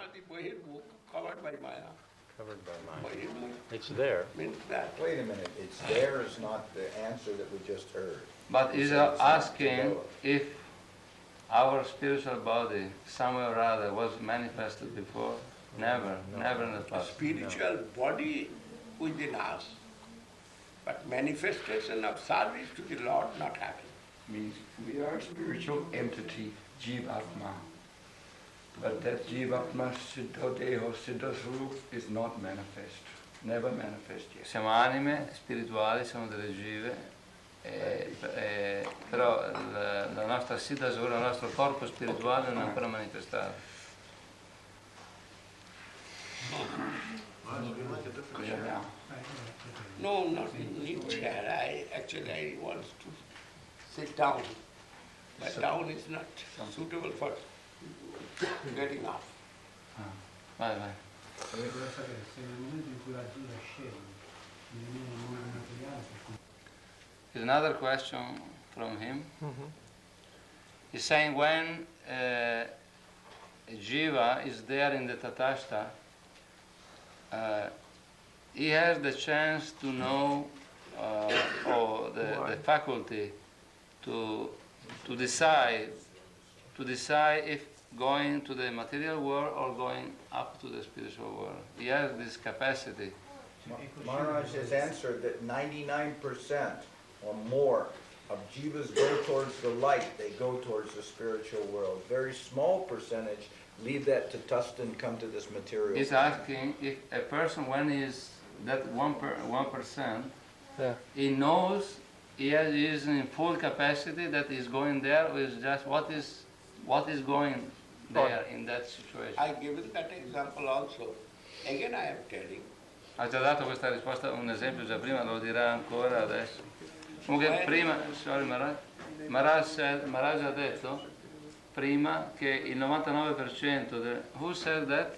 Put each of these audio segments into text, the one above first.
Samadhi Bahirmukh, covered by Maya. Covered by Maya. Bahirmukh It's there. means that. Wait a minute, it's there is not the answer that we just heard. But He he's said it's not asking developed. if our spiritual body, somewhere or other, was manifested before. Never, never in the past. Spiritual body within us, but manifestation of service to the Lord not happen. Means we are a spiritual entity, Jivatma. But that Jivatma, Siddha Deho, Siddha Swarup is not manifest. Never manifest yet. Siamo anime spirituali, siamo delle jive, però la nostra siddha svara, il nostro corpo spirituale non è ancora manifestato. Yeah. No, not in chair. I want to sit down. But down is not suitable for getting up. Vai, vai. Volevo sapere se nel momento in cui la Giuda scende nel mondo materiale, Here's another question from him. He's saying when Jiva is there in the Tatastha, he has the chance to know, or the faculty to decide if going to the material world or going up to the spiritual world. He has this capacity. Maharaj has answered that 99% or more of jivas go towards the light, they go towards the spiritual world. Very small percentage leave that to Tustin, come to this material. He's asking if a person, when he's that 1%, Yeah. he knows he is in full capacity that he's going there, or is just what is going there in that situation. I given that example also. Again I am telling. Ha già dato questa risposta, un esempio già prima, lo dirà ancora adesso. Comunque prima, sorry Maharaj ha detto prima che il 99% who said that?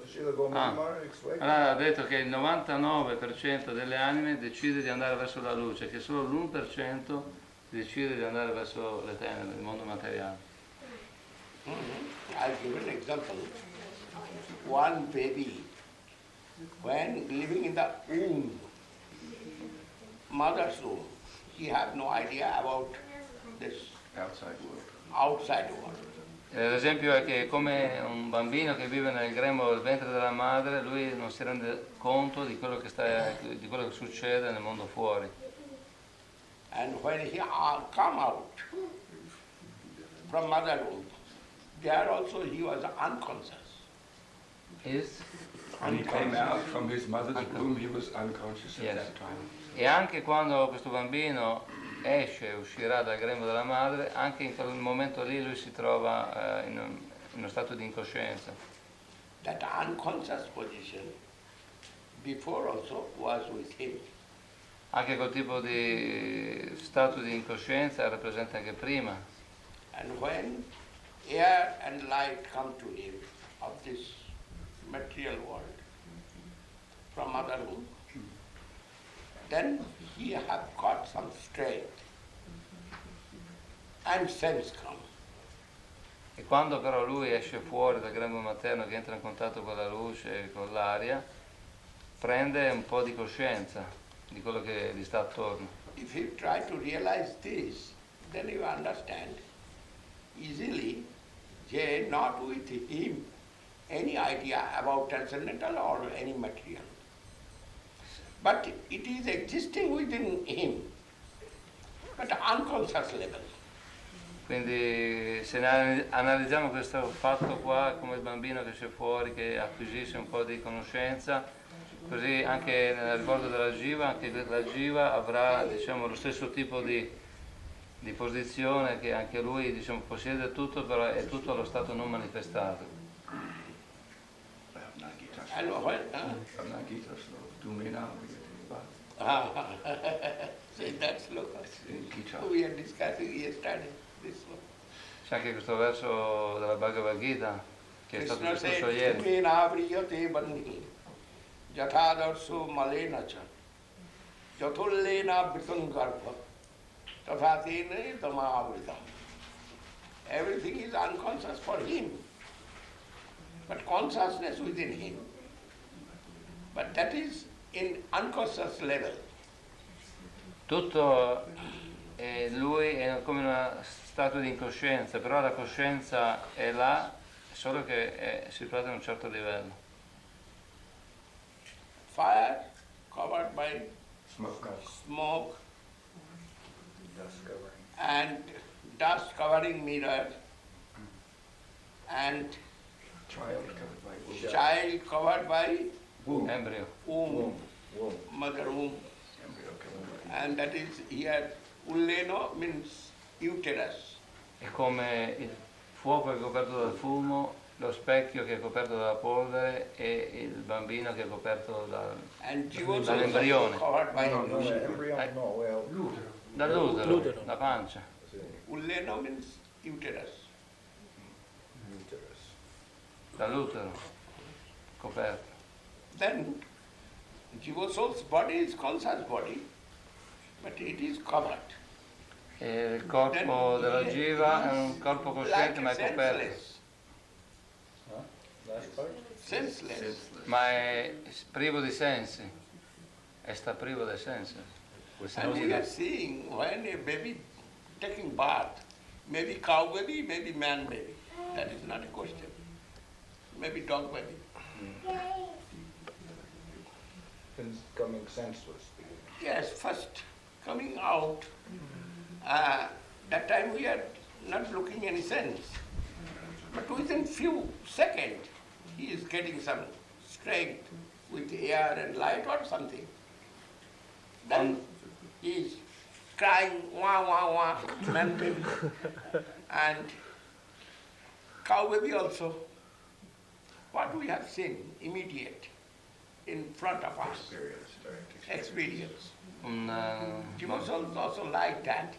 Srila Gomani Maharaj explained. Allora ha detto che il 99% delle anime decide di andare verso la luce, che solo l'1% decide di andare verso le tenebre, il mondo materiale. I'll give an example. One baby, when living in the womb, mother's womb, he have no idea about this Outside world. outside world. L'esempio è che come un bambino che vive nel grembo del ventre della madre, lui non si rende conto di quello che succede nel mondo fuori. And when he come out from mother womb, there also he was unconscious. When he came out from his mother's womb, he was unconscious at Yes. that time. E anche quando questo bambino uscirà dal grembo della madre, anche in quel momento lì lui si trova in uno stato di incoscienza. That unconscious position before also was with him. Anche quel tipo di stato di incoscienza era presente anche prima. And when air and light come to him of this material world from mother womb, then he have got some strength and sense come. E quando però lui esce fuori dal grembo materno, che entra in contatto con la luce e con l'aria, prende un po' di coscienza di quello che gli sta attorno. If you try to realize this, then you understand easily that not with him any idea about transcendental or any material. But it is existing within him, at unconscious level. Quindi se analizziamo questo fatto qua come il bambino che esce fuori, che acquisisce un po' di conoscenza, così anche nel ricordo della jiva, anche la jiva avrà, diciamo, lo stesso tipo di posizione, che anche lui, diciamo, possiede tutto, però è tutto allo stato non manifestato. And when, Gita sloka. Dumena say that sloka. Gita. We are discussing yesterday this one. C'è anche questo verso della Bhagavad Gita che è stato Krishna discusso said, ieri. Tumena vriyate bandhi, jathadarso malena cha, jatullena vritangarpa, tathatene tamavrita. Everything is unconscious for him. but consciousness within him. But that is in unconscious level. Tutto lui è come uno stato di incoscienza, però la coscienza è là, solo che è situata in un certo livello. Fire covered by Smoke. smoke Dust covering. and dust covering mirror and Child covered by wood. child covered by Womb. Embryo. womb, Womb. mother womb. Embryo covered by And that is here, ulleno means uterus. È come il fuoco che è coperto dal fumo, lo specchio che è coperto dalla polvere e il bambino che è coperto And Jiva is dall'embrione. also covered by No, embryo, no, well, L'utero. Dall'utero, la pancia. ulleno means uterus. uterus. Dall'utero, coperto. Then Jiva soul's body is conscious body, but it is covered. E il corpo della jiva è un corpo cosciente ma è coperto, senseless. Huh? Last part? Senseless. ma è privo di sensi, e sta privo dei sensi. And we are seeing when a baby taking birth, maybe cow baby, maybe man baby. That is not a question. Maybe dog baby. Coming senseless. Yes, first coming out, that time we are not looking any sense. But within few seconds, he is getting some strength with air and light or something. Then he is crying, wah, wah, wah, man baby. And cow baby also. What we have seen immediate in front of us, experience, direct experience. Un, Jiva soul is also like that.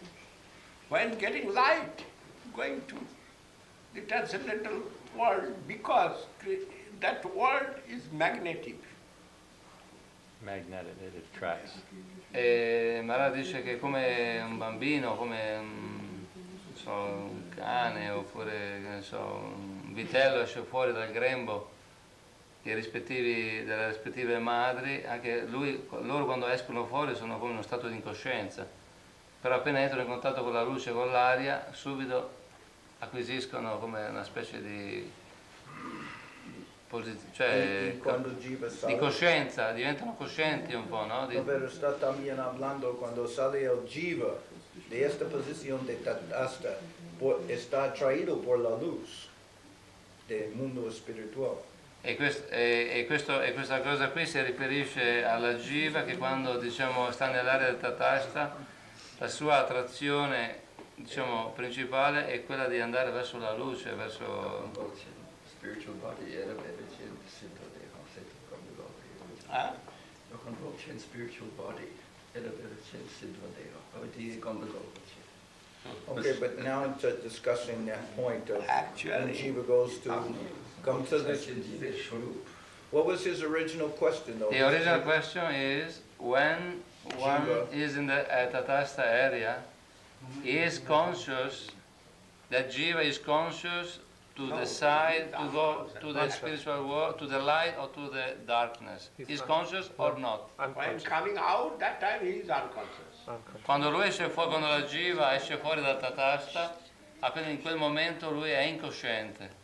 When getting light, going to the transcendental world, because that world is magnetic. Magnetic, it attracts. E Maharaj dice che come un bambino, come non so, un cane oppure che ne so, un vitello esce fuori dal grembo delle rispettive madri, anche loro quando escono fuori sono come in uno stato di incoscienza, però appena entrano in contatto con la luce, con l'aria, subito acquisiscono come una specie di cioè, Quando Jiva di sale, coscienza, diventano coscienti un po', no? pero está también hablando cuando sale el Jiva de esta posición de Tatasta, está atraído por la luz del mundo espiritual. E questa cosa qui si riferisce alla jiva che quando diciamo, sta nell'area del tatasta, la sua attrazione diciamo, principale è quella di andare verso la luce, verso... spiritual body, elevated in Siddha Deha, Seta Kamagati. Huh? Convulsion spiritual body, elevated in Siddha Deha, Bhavati Kamagati. Okay, but now into discussing that point of when Actually, Jiva goes to come to this. What was his original question though? The original question is, when one is in the tatasta area, is conscious, that jiva is conscious to decide to go to the spiritual world, to the light or to the darkness. Is conscious or not? when coming out, that time he is unconscious. Quando lui esce fuori, quando la jiva esce fuori dal tatasta, appena in quel momento lui è incosciente.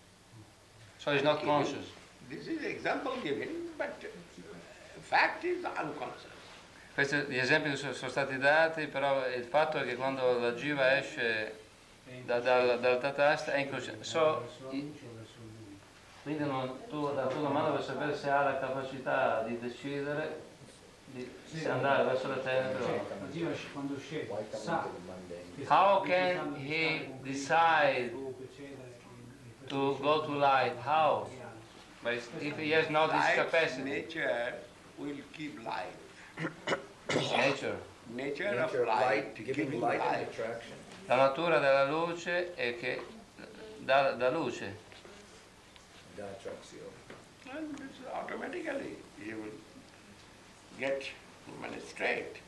So he's not conscious. This is example given, but fact is unconscious. Gli esempi sono stati dati, però il fatto è che quando la jiva esce dal tatasta è incosciente. Quindi tu dalla tua domanda vuoi sapere se ha la capacità di decidere se andare verso le tenebre o no. La jiva quando scende sa che How can he decide to go to light? How? But if he has not this Light, capacity, nature will give life. nature. Nature Nature of of light, light, giving light and attraction. La natura della luce è che dà luce. Da attrazione. And this automatically you will get straight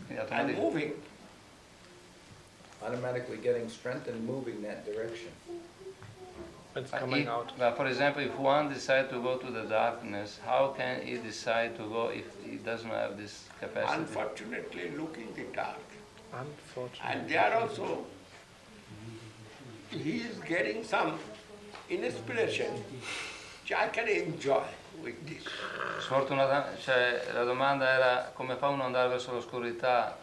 Quindi and automaticamente. moving. Automatically getting strength and moving that direction. It's coming out. For example, if one decides to go to the darkness, how can he decide to go if he doesn't have this capacity? Unfortunately, looking the dark. Unfortunately. And there also, he is getting some inspiration which I can enjoy with this. Cioè, la domanda era come fa uno ad andare verso l'oscurità,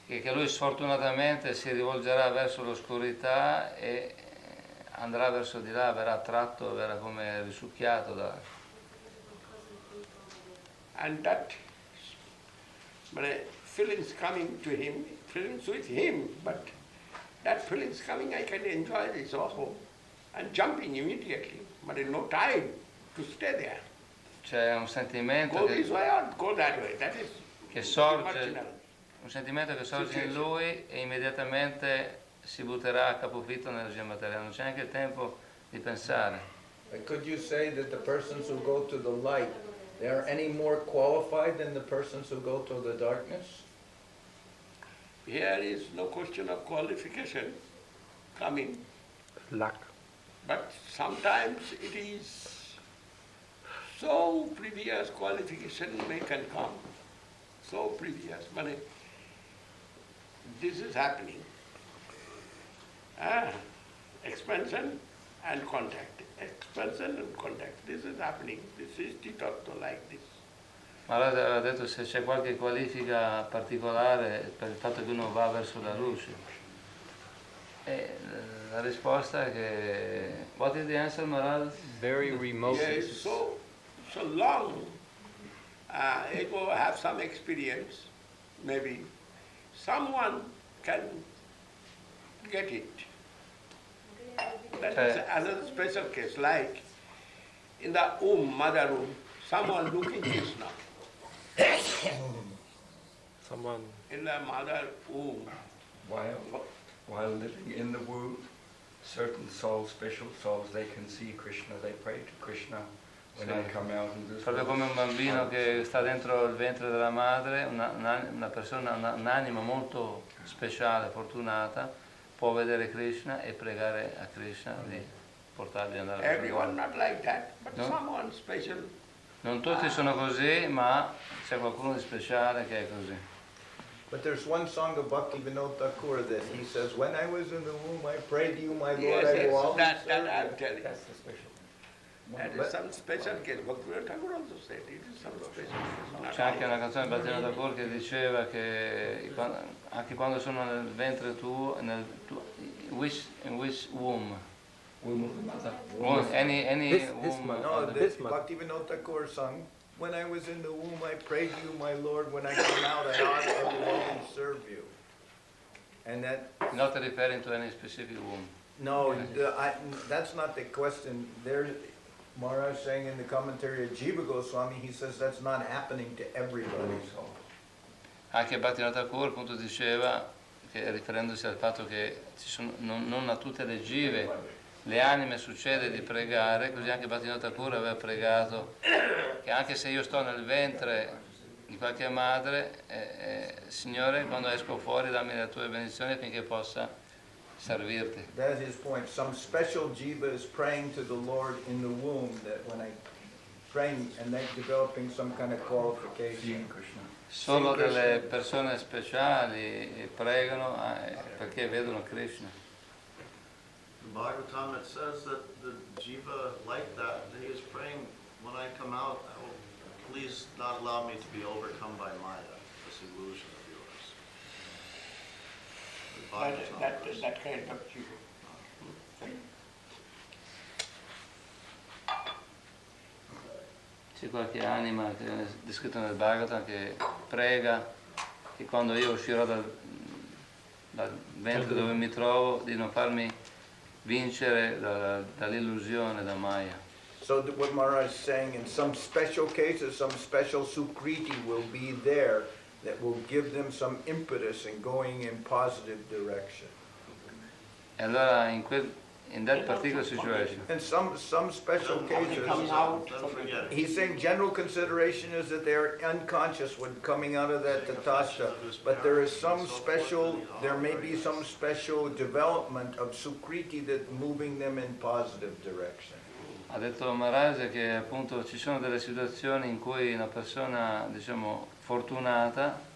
che lui sfortunatamente si rivolgerà verso l'oscurità e andrà verso di là, verrà attratto, verrà come risucchiato da... And that feelings coming to him, feelings with him, but that feelings coming, I can enjoy this also, and jumping immediately, but in no time to stay there. C'è un sentimento Go this way or go that way, that is che sorge, marginal. un sentimento che sorge in lui e immediatamente si butterà a capofitto nell'energia materiale, non c'è neanche il tempo di pensare. But could you say that the persons who go to the light, they are any more qualified than the persons who go to the darkness? Here is no question of qualification coming, Luck. but sometimes it is so previous qualification can come, so previous. But this is happening. Expansion and contact, expansion and contact. This is happening. This is Tattva like this. Maharaj aveva detto se c'è qualche qualifica particolare per il fatto che uno va verso la luce. E la risposta è che... What is the answer, Maharaj? Very remote. Yes, so long ago have some experience, maybe someone can get it. That is another special case, like in the womb, mother womb, someone looking Krishna. Someone. In the mother womb. While living in the womb, certain souls, special souls, they can see Krishna, they pray to Krishna when they come out in this Proprio come un bambino che sta dentro il ventre della madre, una persona, un'anima molto speciale, fortunata, può vedere Krishna e pregare a Krishna di portarli ad andare Everyone not like that, but No? someone special. Non tutti sono così, ma c'è qualcuno di speciale che è così. But there's one song of Bhaktivinoda Thakur that he says, when I was in the womb, I prayed to you, my Lord, Yes, I will yes, always that serve I'm you. telling. That's the special. That is some special case. Bhaktivinoda Thakur also said it is some special case. not C'è anche all. una canzone di Bhaktivinoda Thakur che diceva che anche quando sono nel ventre tuo, in which womb? Womb of the mother. Any This womb. one. No, the the Bismarck. Bhaktivinoda Thakur sung, when I was in the womb, I prayed to you, my Lord, when I come out, I will always serve you. And that, Not referring to any specific womb. no, that's not the question. There, Maharaj saying in the commentary of Jiva Goswami, he says that's not happening to everybody. Anche Bhaktivinoda Thakur appunto diceva, che, riferendosi al fatto che non a tutte le jive le anime succede di pregare, così anche Bhaktivinoda Thakur aveva pregato che anche se io sto nel ventre di qualche madre, Signore, quando esco fuori dammi le tue benedizioni affinché possa servirti. That is his point. Some special jiva is praying to the Lord in the womb, that when I praying and then developing some kind of qualification. Seeing Krishna. Solo delle persone speciali pregano perché vedono Krishna. In Bhagavatam it says that the jiva like that, he is praying, when I come out, please not allow me to be overcome by Maya, this illusion of yours. The Bhagavatam That kind of jiva. C'è qualche anima che è descritto nel Bhagavatam che prega che quando io uscirò dal ventre dove mi trovo di non farmi vincere dall'illusione, da Maya. So what Maharaj is saying, in some special cases, some special sukriti will be there that will give them some impetus in going in positive direction. E allora in in that particular situation. In some special Then cases, Coming out then from forget it. he's saying general consideration is that they're unconscious when coming out of that tatasta, but there is some special, there may be some special development of sukriti that moving them in positive direction. Ha detto Maharaj che appunto ci sono delle situazioni in cui una persona, diciamo, fortunata,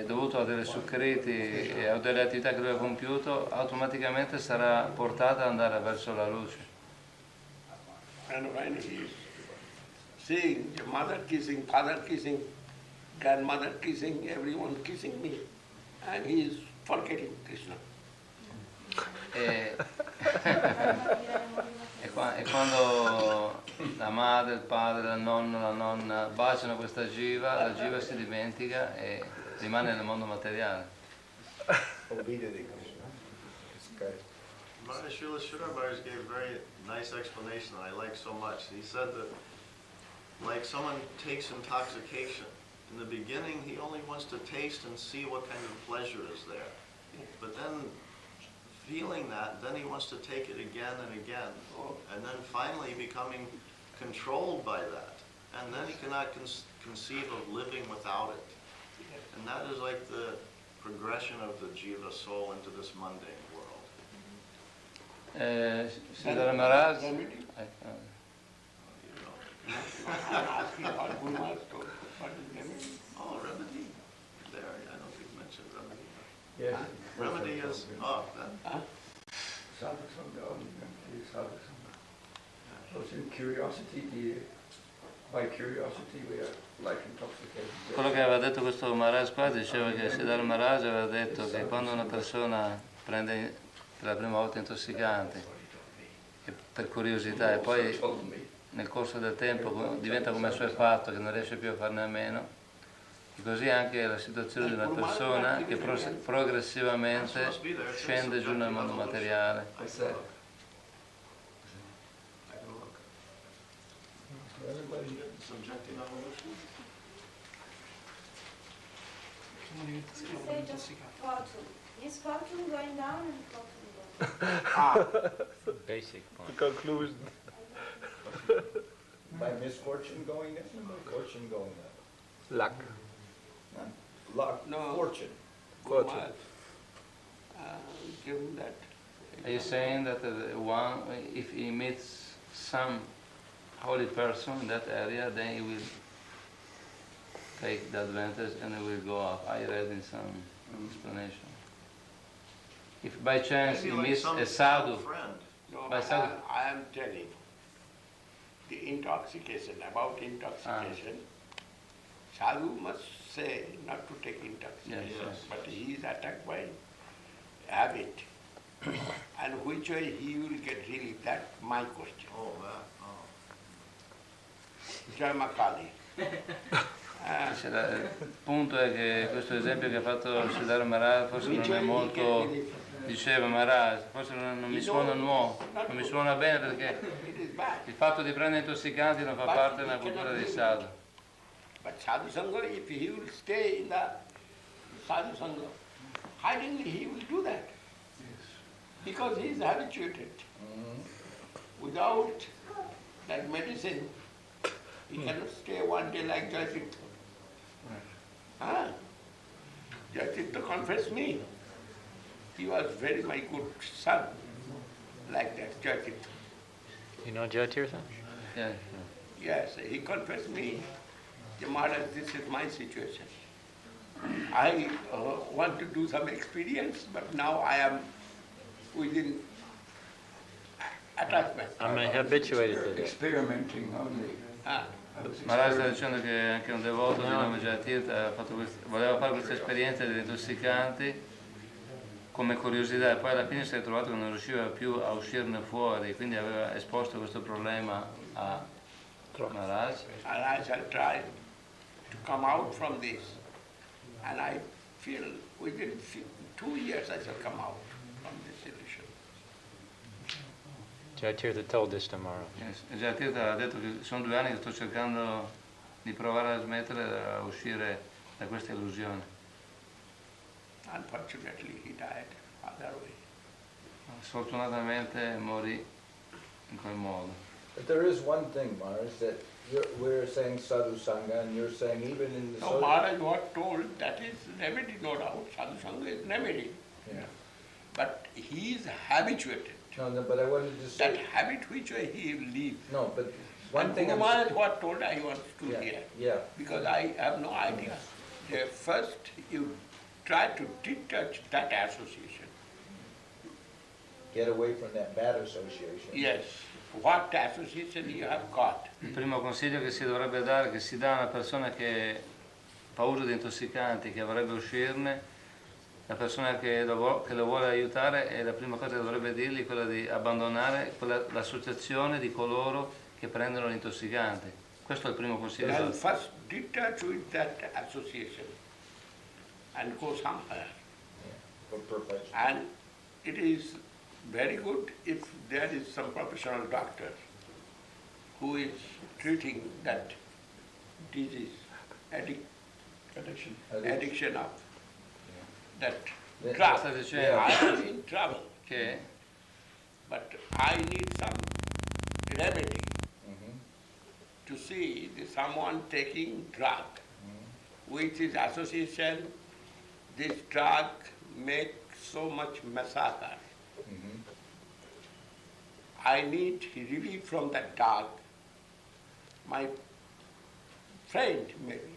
dovuto a delle sucreti e a delle attività che lui ha compiuto, automaticamente sarà portata ad andare verso la luce. and when he is seeing the mother kissing, father kissing, grandmother kissing, everyone kissing me, and he is forgetting Krishna. E, e quando la madre, il padre, la nonna baciano questa jiva, la jiva si dimentica e rimane nel mondo materiale. Obedient Krishna. It's good. Maharaj Srila Sridhar Maharaj gave a very nice explanation that I like so much. He said that, like someone takes intoxication, in the beginning he only wants to taste and see what kind of pleasure is there. But then, feeling that, then he wants to take it again and again. And then finally becoming controlled by that. And then he cannot conceive of living without it. And that is like the progression of the jiva soul into this mundane world. Siddhara Maharaj, Remedy? I'm asking about Guru Maharaj told. What is remedy? Oh, remedy. There, I don't think you mentioned remedy. Yes. Remedy is, that. Sadhusanga, sadhusanga. Because in curiosity, by curiosity we are like intoxicated. quello che aveva detto questo Maharaj qua diceva che Siddhara Maharaj aveva detto che quando una persona prende per la prima volta intossicanti e per curiosità e poi nel corso del tempo diventa come assuefatto che non riesce più a farne a meno, e così anche la situazione di una persona che progressivamente scende giù nel mondo materiale. What's that? I can look. Subjecting evolution? Say just fortune. Is fortune going down and fortune going up? Basic point. Conclusion. By misfortune going up and by fortune going up? Luck. Luck, No. fortune. Guru Fortune. Maharaj, give him that. Are you saying that one, if he meets some holy person in that area, then he will take the advantage and he will go up? I read in some explanation. If by chance he Maybe like meets some a sadhu, friend. No, By but sadhu. I am telling the intoxication, about intoxication. Sadhu must say not to take intoxication, Yes. but he is attacked by habit. And which way he will get relief, that's my question. Oh, that, oh. Jai Makali. il punto è che questo esempio che ha fatto Siddhara Maharaj forse non è molto, diceva Maharaj, forse non mi suona nuovo, non mi suona bene perché It is bad. il fatto di prendere intossicanti non fa parte della cultura dei sadhu. But Sadhu Sangha, if he will stay in the Sadhu Sangha, hidingly he will do that. Because he is habituated. Without that medicine, he cannot stay one day like Jayatirtha. Huh? Jayatirtha confessed me. He was very my good son, like that, Jayatirtha. You know Jayatirtha? Yeah. Yes, he confessed me, Maharaj, this is my situation. I want to do some experience, but now I am within attachment. I'm habituated to this. Experimenting only. Ah, Maharaj sta dicendo che anche un devoto di nome Jayatirtha voleva fare questa esperienza degli intossicanti come curiosità e poi alla fine si è trovato che non riusciva più a uscirne fuori, quindi aveva esposto questo problema a Maharaj. and I shall try to come out from this. And I feel within 2 years I shall come out from this illusion. Jayatirtha told this tomorrow. Jayatirtha ha detto che sono 2 anni che sto cercando di provare a smettere, a uscire da questa illusione. Unfortunately, he died other way. Sfortunatamente morì in quel modo. But there is one thing, Maharaj, that we're saying sadhu sangha, and you're saying even in the So Maharaj was told that is remedy, no doubt. Sadhu Sangha is remedy. Yeah. But he is habituated. No, but I wanted to That say, habit which way he lives. no, but one And thing Guru I'm, Maharaj was told I want to yeah, hear. yeah, Because I have no idea. First you try to detach that association. get away from that bad association. Yes, what association you have got. Il primo consiglio che si dovrebbe dare, che si dà a una persona che ha paura di intossicanti, che vorrebbe uscirne, la persona che lo vuole aiutare, e la prima cosa che dovrebbe dirgli è quella di abbandonare l'associazione di coloro che prendono l'intossicante. Questo è il primo consiglio. Then first detach with that association and go somewhere. For perfection. And it is very good if there is some professional doctor who is treating that disease, addiction of that Yeah. drug. Sta dicendo I am in trouble, che but I need some remedy Mhm. to see someone taking drug, which is association, this drug makes so much massacre. Mhm. I need relief from that drug. My friend maybe.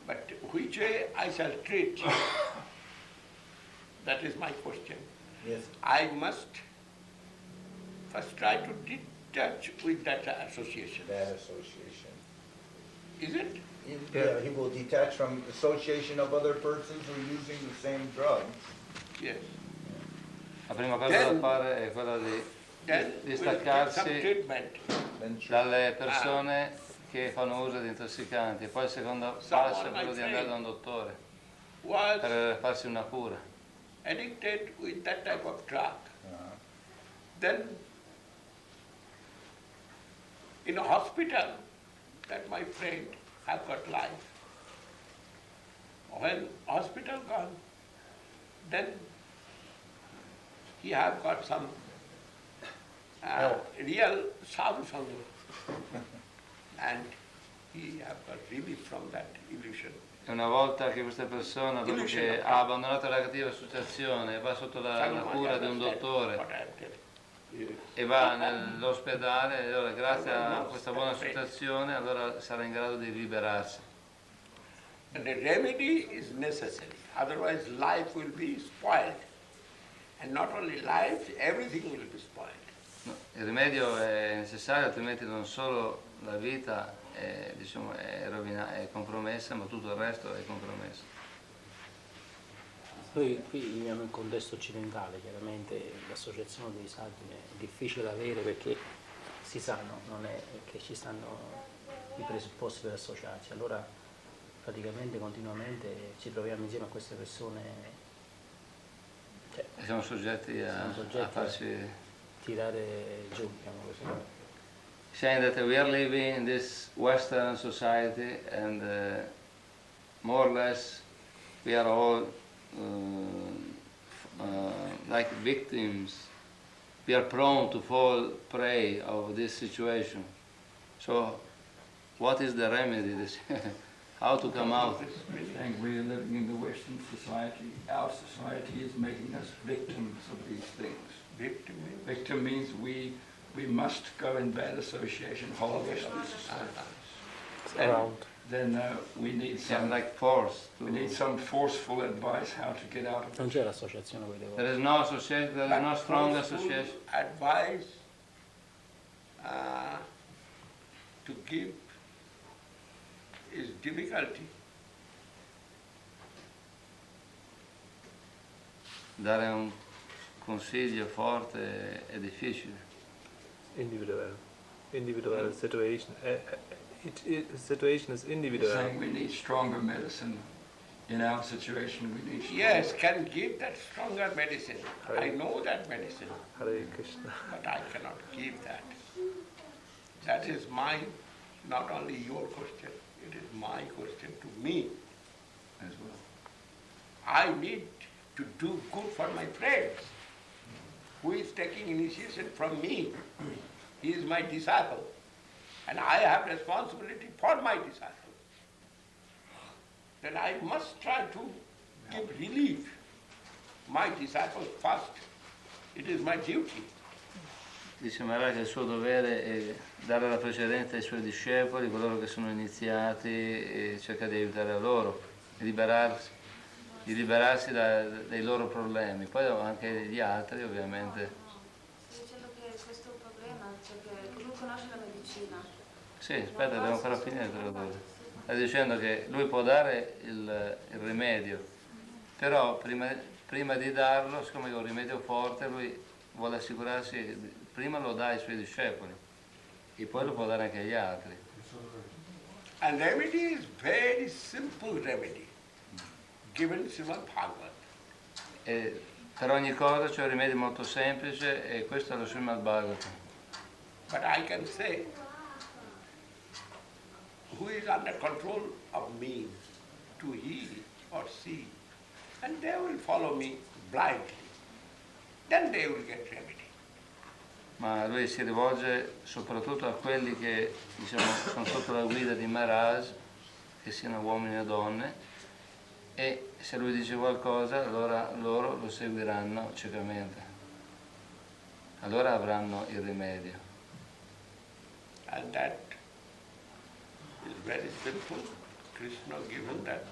But which way I shall treat? That is my question. Yes. I must first try to detach with that association. Bad association. Is it? Yeah, he will detach from association of other persons who are using the same drug. Yes. la prima cosa da fare è quella di Then we'll get some distaccarsi treatment. Then tr- dalle persone che fanno uso di intossicanti. Poi il secondo passo è quello di andare da un dottore Was per farsi una cura. addicted with that type of drug. Uh-huh. Then in a hospital that my friend have got life. When hospital gone, then he have got some real sadhu sangha and he have got relief from that illusion. E una volta che questa persona, dopo che ha abbandonato la cattiva associazione, va sotto la cura di un dottore What I am telling. e va nell'ospedale, allora grazie a questa buona associazione allora sarà in grado di liberarsi. And the remedy is necessary, otherwise life will be spoiled. And not only life, everything will be spoiled. No, il rimedio è necessario, altrimenti non solo la vita è, diciamo, è compromessa, ma tutto il resto è compromesso. Noi qui viviamo in un contesto occidentale, chiaramente l'associazione dei sadhu è difficile da avere perché si sanno, non è che ci stanno i presupposti per associarsi, allora praticamente continuamente ci troviamo insieme a queste persone, cioè, E siamo soggetti siamo soggetti a farci... tirare giù, diciamo così. Saying that we are living in this Western society and more or less we are all like victims. We are prone to fall prey of this situation. So what is the remedy? How to come out? And we're living in the Western society. Our society is making us victims of these things. Victim means we must go in bad association, whole Western society. Around. Then we need Yeah, some like force. forceful advice how to get out of Non it. c'è l'associazione con i devoti. There is no association, there is no strong Forceful association. advice to give is difficulty. Dare un consiglio forte è difficile. Individual situation. Situation is We're individual. saying we need stronger medicine. In our situation, we need stronger. Yes, can give that stronger medicine. I know that medicine, Hare Krishna. but I cannot give that. That is my, not only your question, it is my question to me. as well. I need to do good for my friends. who is taking initiation from me, he is my disciple, and I have responsibility for my disciple, then I must try to give relief. My disciple first. It is my duty. Dice Maharaj che il suo dovere è dare la precedenza ai suoi discepoli, coloro che sono iniziati, e cerca di aiutare loro, di liberarsi dai loro problemi. Poi anche gli altri, ovviamente. Stai dicendo che questo è un problema, cioè che lui conosce la medicina. Sì, aspetta, devo ancora finire. Sta dicendo che lui può dare il rimedio, però prima di darlo, siccome è un rimedio forte, lui vuole assicurarsi che prima lo dà ai suoi discepoli e poi lo può dare anche agli altri. And remedy is very simple remedy, given Srimad Bhagavad. E per ogni cosa c'è un rimedio molto semplice e questo è lo Srimad Bhagavatam. But I can say, who is under control of me to heal or see, and they will follow me blindly. Then they will get remedy. Ma lui si rivolge soprattutto a quelli che sono sotto la guida di Maharaj, che siano uomini o donne, e se lui dice qualcosa allora loro lo seguiranno ciecamente. Allora avranno il rimedio. And that is very simple. Krishna given that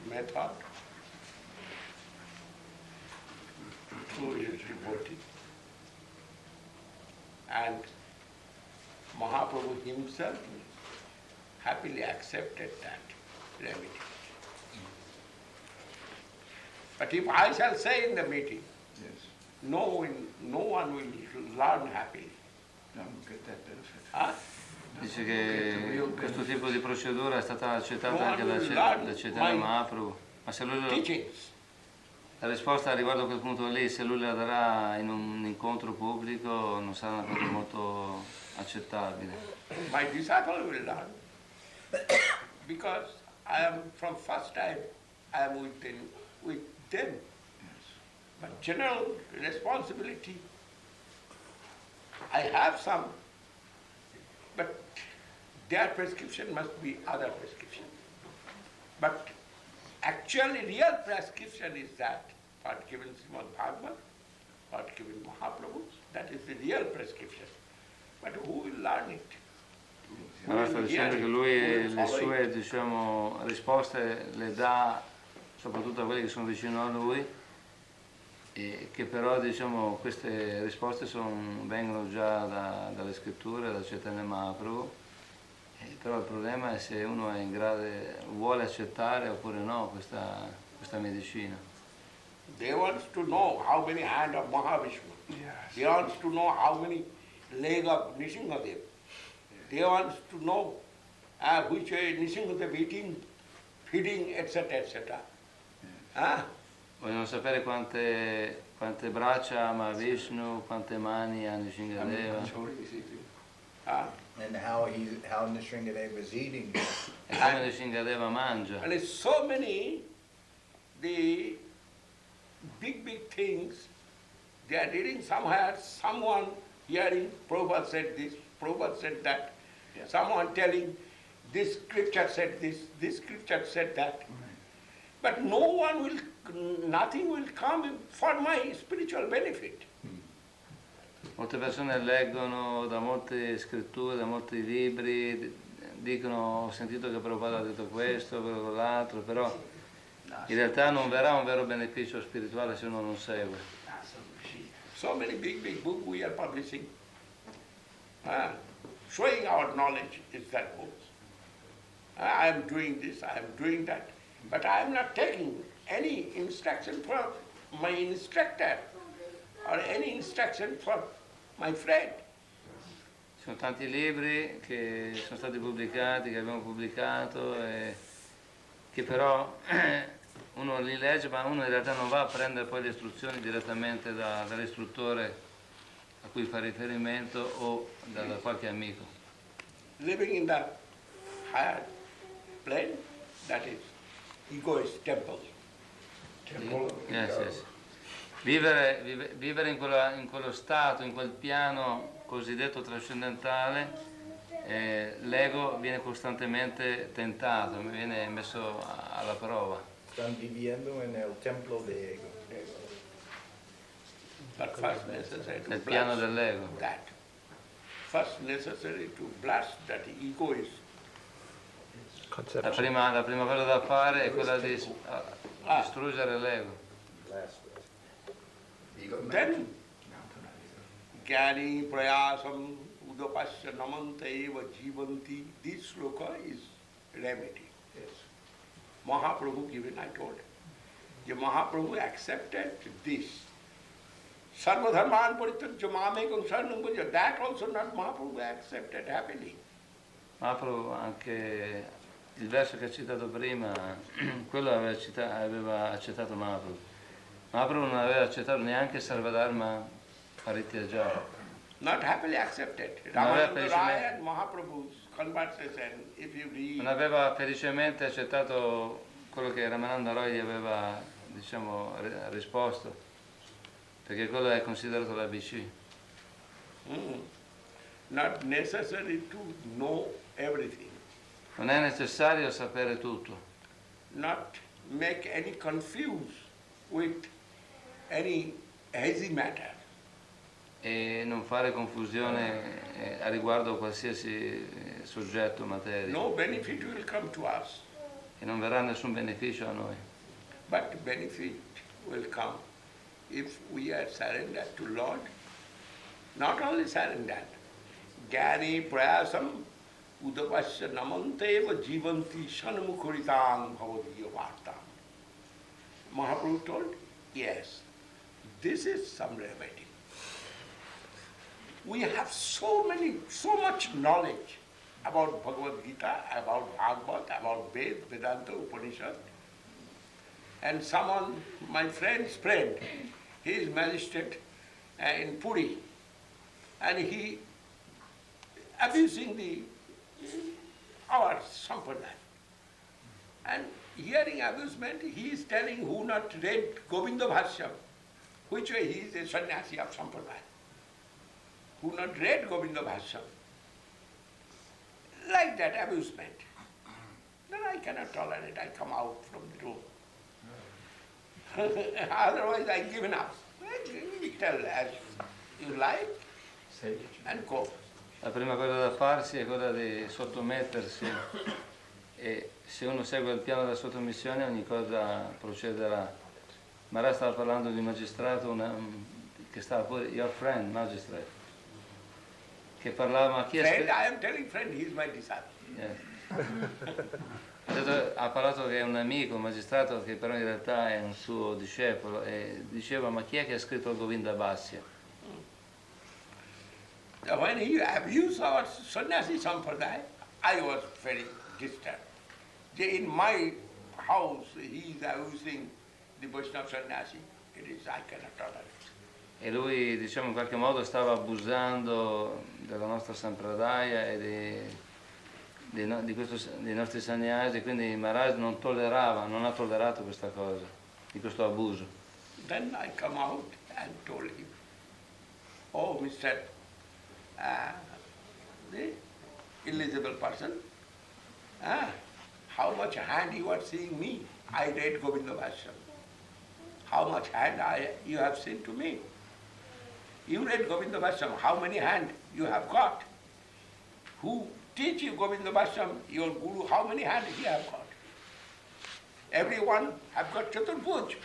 method through his devotee. And Mahaprabhu himself happily accepted that remedy. But if I shall say in the meeting, no one will learn happily. Huh? Dice che questo tipo di procedura è stata accettata anche da Chaitanya Mahaprabhu. Ma se lui la risposta riguardo a quel punto lì, se lui la darà in un incontro pubblico, non sarà una cosa molto accettabile. My disciple will learn, because I am from first time I am with them. But general responsibility, I have some, but their prescription must be other prescription. But actually real prescription is that, what given Srimad Bhagavad, what given Mahaprabhu, that is the real prescription. But who will learn it? Allora sta dicendo che lui le sue risposte le dà soprattutto a quelli che sono vicino a lui, e che però queste risposte vengono già dalle scritture, da Chaitanya Mahaprabhu, però il problema è se uno è in grado, vuole accettare oppure no questa medicina. They want to know how many hands of Mahavishnu. Yes. They want to know how many legs of Nishingadev. They want to know which way Nishingadev eating, feeding, etc. etc. Vogliono sapere quante braccia ha Mahavishnu, quante mani ha Nishingadeva. And how Nisringadeva is eating. E come Nishingadeva mangia. And so many, the big things, they are reading somewhere, someone hearing, Prabhupada said this, Prabhupada said that, someone telling, this scripture said this scripture said that. But nothing will come for my spiritual benefit. Molte persone leggono da molte scritture, da molti libri, dicono ho sentito che Prabhupada ha detto questo, quello, l'altro, però in realtà non verrà un vero beneficio spirituale se uno non segue. So many big books we are publishing, showing our knowledge is that books. I am doing this, I am doing that, but I am not taking any instruction from my instructor or any instruction from my friend. Ci sono tanti libri che sono stati pubblicati, che abbiamo pubblicato, che però uno li legge, ma uno in realtà non va a prendere poi le istruzioni direttamente dall'istruttore a cui fa riferimento o da qualche amico. Living in the higher plane, that is egoist temple. Yes. Vivere in quello stato, in quel piano cosiddetto trascendentale, l'ego viene costantemente tentato, viene messo alla prova. Están viviendo en el templo de ego. But first necessary to Nel piano blast dell'ego. that. First necessary to blast that ego is Conception. La prima cosa da fare è quella di distruggere l'ego. then Gyani Prayasam Udapasya Namanta Eva Jivanti. This sloka is remedy. Mahaprabhu given, I told him. The Mahaprabhu accepted this. Sarva Dharman Parityajya Mamekam Saranam Bhaja. That also not Mahaprabhu accepted happily. Mahaprabhu, anche il verso che ha citato prima, quello aveva accettato Mahaprabhu. Mahaprabhu non aveva accettato neanche Sarvadharma Parityajya. Not happily accepted. Non aveva Ramananda Rai and Mahaprabhu's conversation, if you Non read, aveva felicemente accettato quello che Ramananda Roy gli aveva, diciamo, risposto, perché quello è considerato l'ABC. not necessary to know everything. Non è necessario sapere tutto, Not make any confuse with any hazy matter. e non fare confusione a riguardo a qualsiasi soggetto, materia, No benefit will come to us, e non verrà nessun beneficio a noi. but benefit will come if we are surrendered to Lord. Not only surrendered, Gyani Prayasam Udapasya Namanteva Jivanti Shanmukuritam Bhavadiya Vartam. Mahaprabhu told, yes, this is some remedy. We have so much knowledge about Bhagavad Gita, about Bhagavad, about Ved, Vedanta, Upanishad. And someone, my friend's friend, he is magistrate in Puri, and he abusing our Sampradaya. And hearing abusement, he is telling who not read Govinda Bhashyam, which way he is a sannyasi of Sampradaya. Who not read Govinda Bhashyam. Like that abusement. Then I cannot tolerate, I come out from the room. Otherwise I given up. You tell as you like and go. La prima cosa da farsi è quella di sottomettersi, e se uno segue il piano della sottomissione ogni cosa procederà. Maharaj stava parlando di un magistrato che stava pure, your friend, magistrate, che parlava, ma chi è Friend, I am telling friend, he is my disciple. Ha parlato che è un amico, un magistrato che però in realtà è un suo discepolo, e diceva, ma chi è che ha scritto il Govinda Bhasya? When he abused our sannyasi sampradaya, I was very disturbed. In my house, he is abusing the Vaishnava sannyasi. It is, I cannot tolerate. E lui, diciamo, in qualche modo stava abusando della nostra sampradaya e dei nostri sannyasi, quindi Maharaj non ha tollerato questa cosa, di questo abuso. Then I come out and told him, oh, Mr. The eligible person, how much hand you are seeing me? I read Govinda Bhashyam. How much hand you have seen to me? You read Govinda Bhashyam, how many hand you have got? Who teach you Govinda Bhashyam, your guru, how many hand he have got? Everyone have got Chaturbhuj.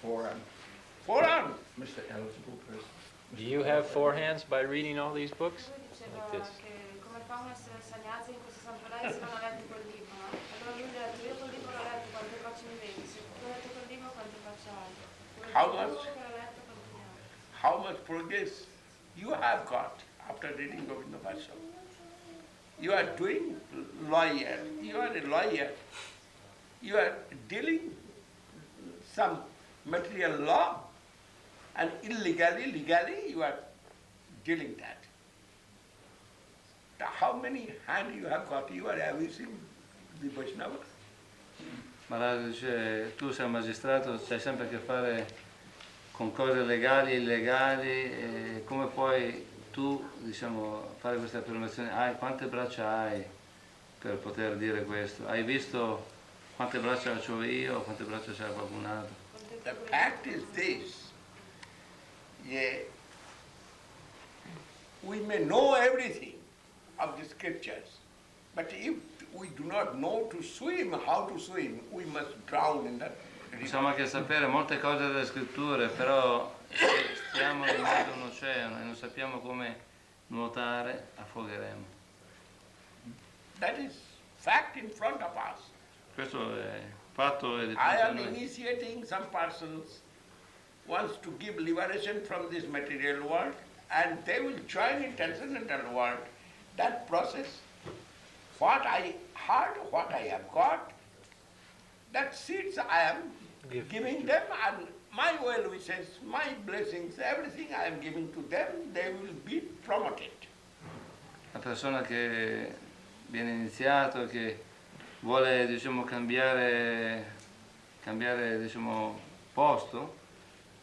Forearm. Mr. Eligible person. Do you have four hands by reading all these books? Diceva Like this. che come fa un essere sannyasi in questo sampradaya se non ha letto quel libro, no? Allora lui ha detto, io quel libro l'ho letto, quante facce mi vedi? Se tu hai letto quel libro, quante facce hai? How much? Che l'ha letto, quanti ne hai? How much progress you have got after reading Govinda Bhashyam. You are doing lawyer, you are a lawyer, you are dealing some material law, and illegally, legally you are dealing that. How many hand you have got? You are abusing the Vaishnava. Maharaj dice, tu sei un magistrato, c'hai sempre a che fare con cose legali e illegali, come puoi tu, diciamo, fare queste affermazioni? Quante braccia hai per poter dire questo? Hai visto quante braccia ho io, quante braccia c'ha qualcun altro? The fact is this, yeah, we may know everything of the scriptures, but if we do not know to swim, how to swim, we must drown in that river. Possiamo anche sapere molte cose delle scritture, però se stiamo in mezzo a un oceano e non sappiamo come nuotare, affogheremo. That is fact in front of us. Questo è fatto e di I tutti am noi. initiating some persons wants to give liberation from this material world, and they will join in transcendental world. That process, what I heard, what I have got, that seeds I am giving them, and my well wishes, my blessings, everything I am giving to them, they will be promoted. La persona che viene iniziato, che vuole, diciamo, cambiare diciamo, posto,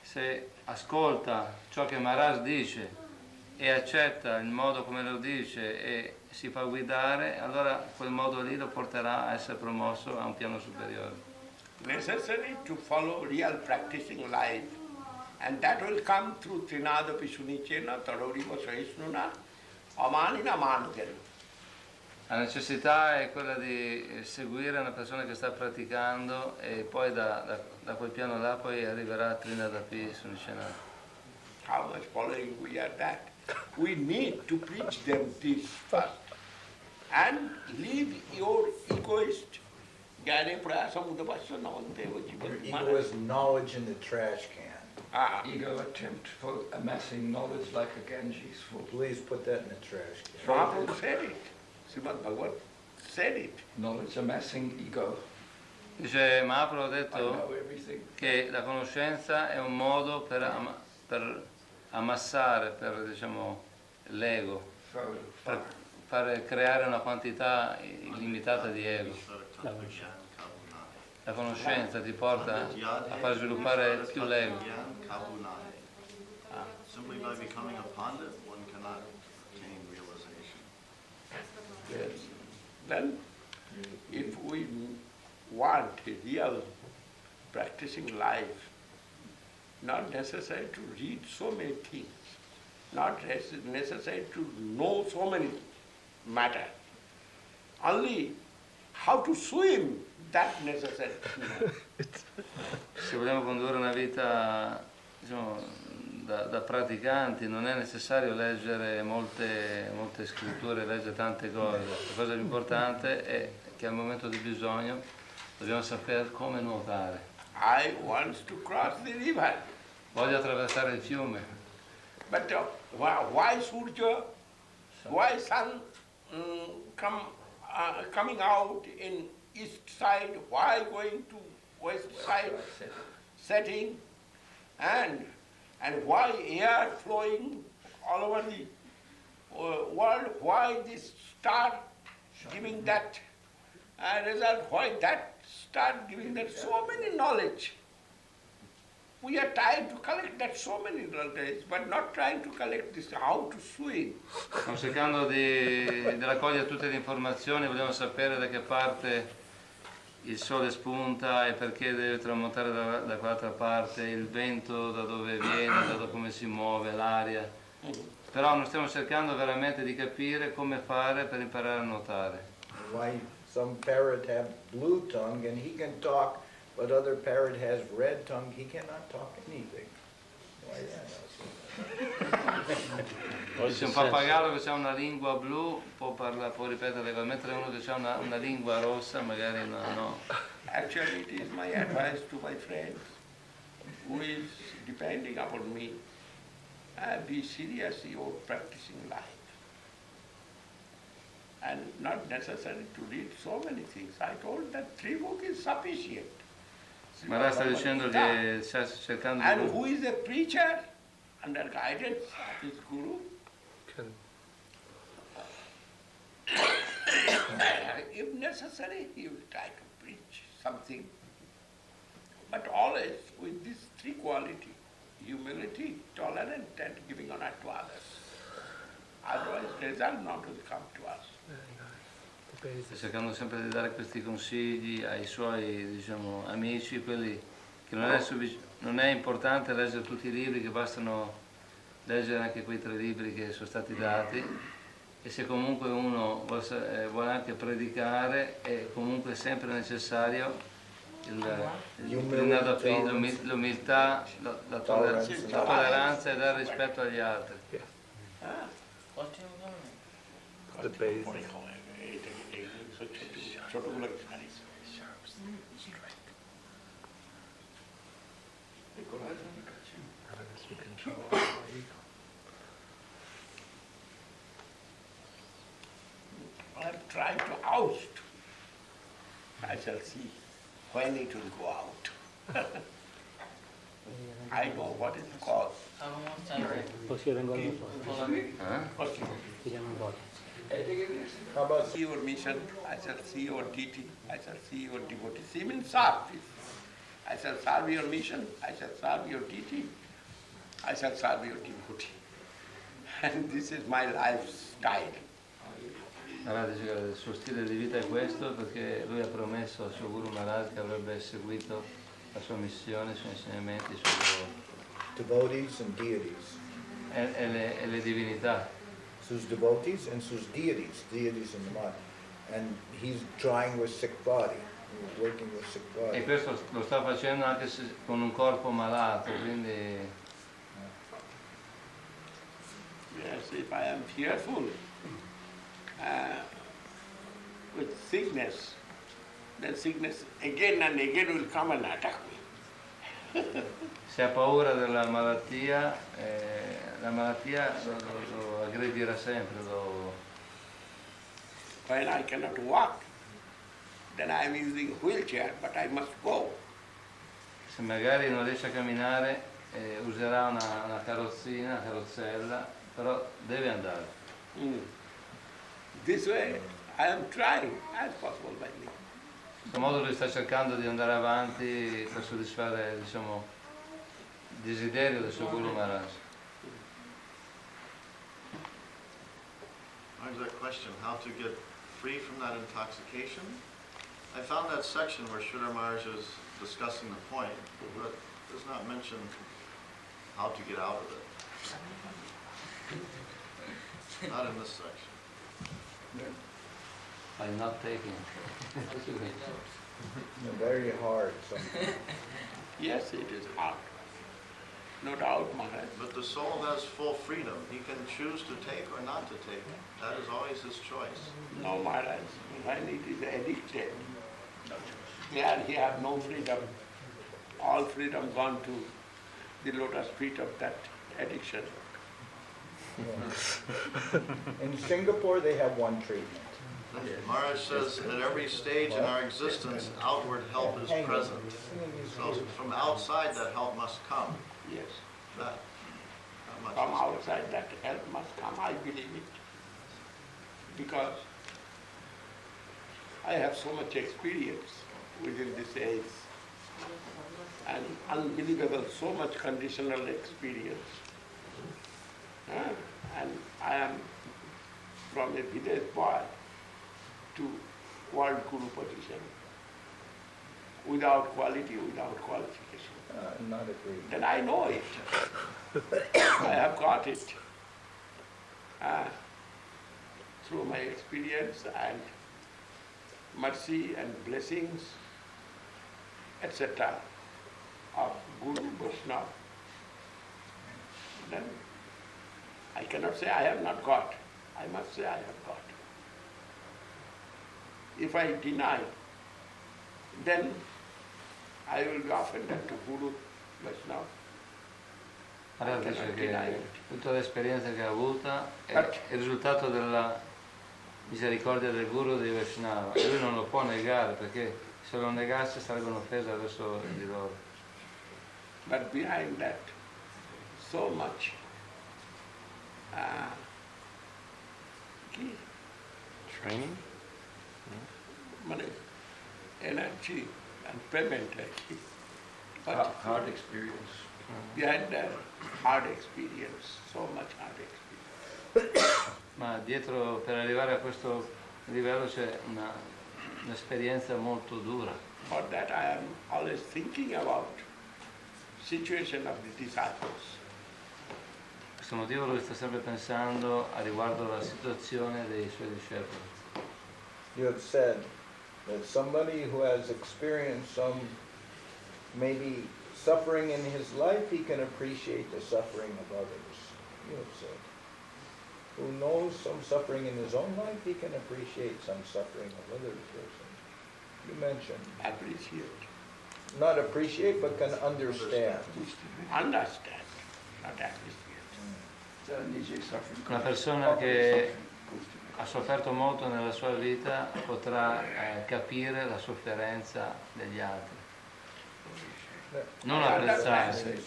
se ascolta ciò che Maharaj dice e accetta il modo come lo dice e si fa guidare, allora quel modo lì lo porterà a essere promosso a un piano superiore. Necessary to follow real practicing life, and that will come through Trinada Pisunicena, Tadoriva Sahisnuna, Amanina Manugelu. La necessità è quella di seguire una persona che sta praticando e poi da quel piano là poi arriverà a Trinadapi Sunicena. How much following we are that? We need to preach them this first. And leave your egoist Gyane Prayasa Mudapasya Navanteva Ego is knowledge in the trash can. Ego attempt for amassing knowledge like a Ganges full. Please put that in the trash can. Mahaprabhu said it. Srimad Bhagavad said it. Knowledge amassing ego. Dice Mahaprabhu ha I detto know everything. che la conoscenza è un modo per ammassare, per diciamo, l'ego, per creare una quantità illimitata di ego. La conoscenza ti porta a far sviluppare più l'ego. Simply by becoming a pandit, one cannot attain realization. Yes. Then, if we want a real practicing life, not necessary to read so many things, not necessary to know so many matter, only how to swim, that necessary. Se vogliamo condurre una vita, diciamo, da praticanti, non è necessario leggere molte scritture, leggere tante cose. La cosa più importante è che al momento di bisogno dobbiamo sapere come nuotare. I want to cross the river. Voglio attraversare il fiume. But why Surya, why sun coming out in east side, why going to west side, setting, and why air flowing all over the world, why this star giving that result, why that star giving that, so many knowledge. We are trying to collect that so many knowledge, but not trying to collect this, how to swim. Stiamo cercando di raccogliere tutte le informazioni, vogliamo sapere da che parte il sole spunta e perché deve tramontare da quell'altra parte, il vento da dove viene, da come si muove, l'aria. Però non stiamo cercando veramente di capire come fare per imparare a nuotare. Why some parrot have blue tongue and he can talk, but other parrot has red tongue, he cannot talk anything. Why Se un pappagallo che ha una lingua blu può ripetere le cose, mentre uno che ha una lingua rossa magari no. Actually, it is my advice to my friends who is depending upon me. Be serious in your practicing life. And not necessary to read so many things. I told that 3 books is sufficient. Maharaj sta dicendo che sta cercando And di... who is a preacher under guidance of his guru? If necessary, he will try to preach something. But always with this 3 quality, humility, tolerant, and giving honor to others. Otherwise, result not will come to us. Cercando sempre di dare questi consigli ai suoi, diciamo, amici, quelli che non è importante leggere tutti i libri, che bastano leggere anche quei 3 libri che sono stati dati, e se comunque uno vuole anche predicare è comunque sempre necessario l'umiltà, la tolleranza e dare rispetto agli altri. The base. I am trying to oust. I shall see when it will go out. I know what is the cause. Così vengono un po'. First, Vediamo un po'. How about see your mission, I shall see your duty, I shall see your devotee. See means service. I shall serve your mission, I shall serve your duty, I shall serve your devotee. And this is my lifestyle. Maharaj dice che il suo stile di vita è questo perché lui ha promesso al suo Guru Maharaj che avrebbe seguito la sua missione, i suoi insegnamenti, i suoi devotees and deities? e le divinità. Sus devotees and sus deities, deities in the mind. And he's trying with sick body, working with sick E body. questo lo sta facendo anche con un corpo malato, quindi Yes, if I am fearful with sickness, then sickness again and again will come and attack me. se ha paura della malattia, la malattia lo aggredirà sempre. When I cannot walk, then I am using wheelchair, but I must go. Se magari non riesce a camminare, userà una carrozzina, una carrozzella, però deve andare. This way I am trying as possible by me. In questo modo lui sta cercando di andare avanti per soddisfare, diciamo, il desiderio del suo Guru Maharaj. There's that question, how to get free from that intoxication? I found that section where Sridhar Maharaj is discussing the point, but does not mention how to get out of it. Not in this section. By not taking. Very hard sometimes. Yes, it is hard. No doubt, Maharaj. But the soul has full freedom. He can choose to take or not to take. That is always his choice. No, Maharaj. When it is addicted, there he have no freedom. All freedom gone to the lotus feet of that addiction. In Singapore, they have one treatment. Maharaj says at every stage in our existence, outward help is present. So from outside, that help must come. Yes. That much From is- outside that help must come, I believe it. Because I have so much experience within this age. And unbelievable, so much conditional experience. And I am from a village boy to world guru position. Without quality, without qualification. Not agreed. Then I know it. I have got it through my experience and mercy and blessings, etc. of Guru Vaishnava. Then I cannot say I have not got. I must say I have got. If I deny, then I will be offended to Guru Vaishnava. Maharaj dice che tutta l'esperienza che ha avuta è il risultato della misericordia del Guru di Vaishnava e lui non lo può negare perché se lo negasse sarebbe un'offesa verso di loro. But behind that, so much Training? money, energy, and payment. But Hard experience. behind the hard experience, so much hard experience. Ma dietro, per arrivare a questo livello c'è un'esperienza molto dura. For that I am always thinking about situation of the disciples. Per questo motivo lui sta sempre pensando a riguardo alla situazione dei suoi discepoli. You have said that somebody who has experienced some maybe suffering in his life, he can appreciate the suffering of others. You have said. Who knows some suffering in his own life, he can appreciate some suffering of other persons. You mentioned. Appreciate. Not appreciate, but can understand. Understand, not appreciate. Una persona che ha sofferto molto nella sua vita potrà capire la sofferenza degli altri, non apprezzare.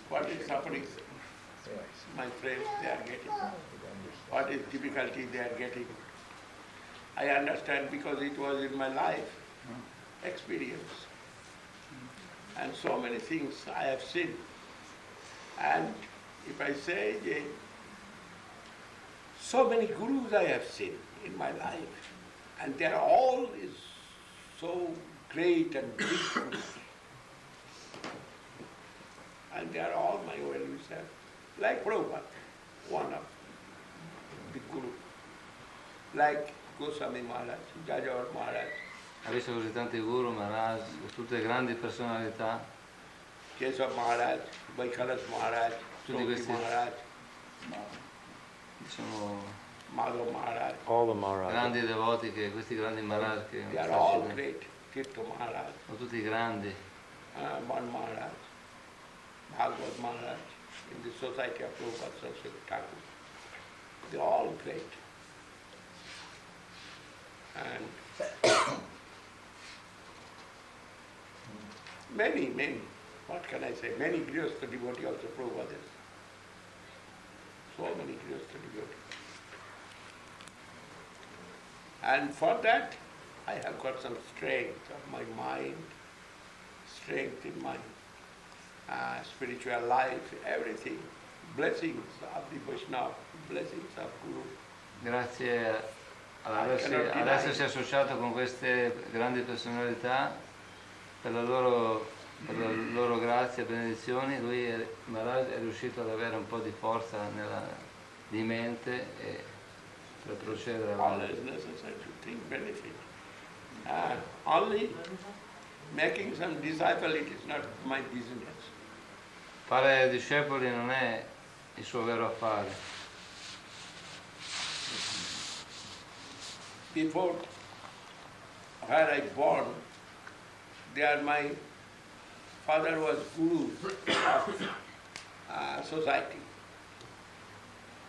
What is suffering my friends they are getting? What is difficulty they are getting? I understand because it was in my life experience. And so many things I have seen. And if I say, so many gurus I have seen in my life, and they are all is so great and big. And they are all my well-wishers. Like Prabhupada, one of the guru. Like Goswami Maharaj, Jajavar Maharaj, Ha visto così tanti guru, Maharaj, tutte grandi personalità, Keshav Maharaj, Vaikalas Maharaj, tutti Soki questi, Maharaj, diciamo, Madhav Maharaj. All the Maharaj. grandi devoti, questi grandi Maharaj che They are all great. Tirtha Maharaj, sono tutti grandi. Man Maharaj, Bhagavad Maharaj, in the society of Prabhupada Saraswati Thakur. They are all great. And many, what can I say, many Grihastha devotees also Prabhupada is. So many Grihastha devotees. And for that, I have got some strength of my mind, strength in my spiritual life, everything. Blessings of the Vaishnava, blessings of Guru. Grazie ad essersi associato con queste grandi personalità, per la loro grazia e benedizioni, Maharaj è riuscito ad avere un po' di forza di mente e per procedere Always avanti. necessary to think benefit. Only making some disciple, it is not my business. Fare discepoli non è il suo vero affare. Before where I born, there my father was guru of society,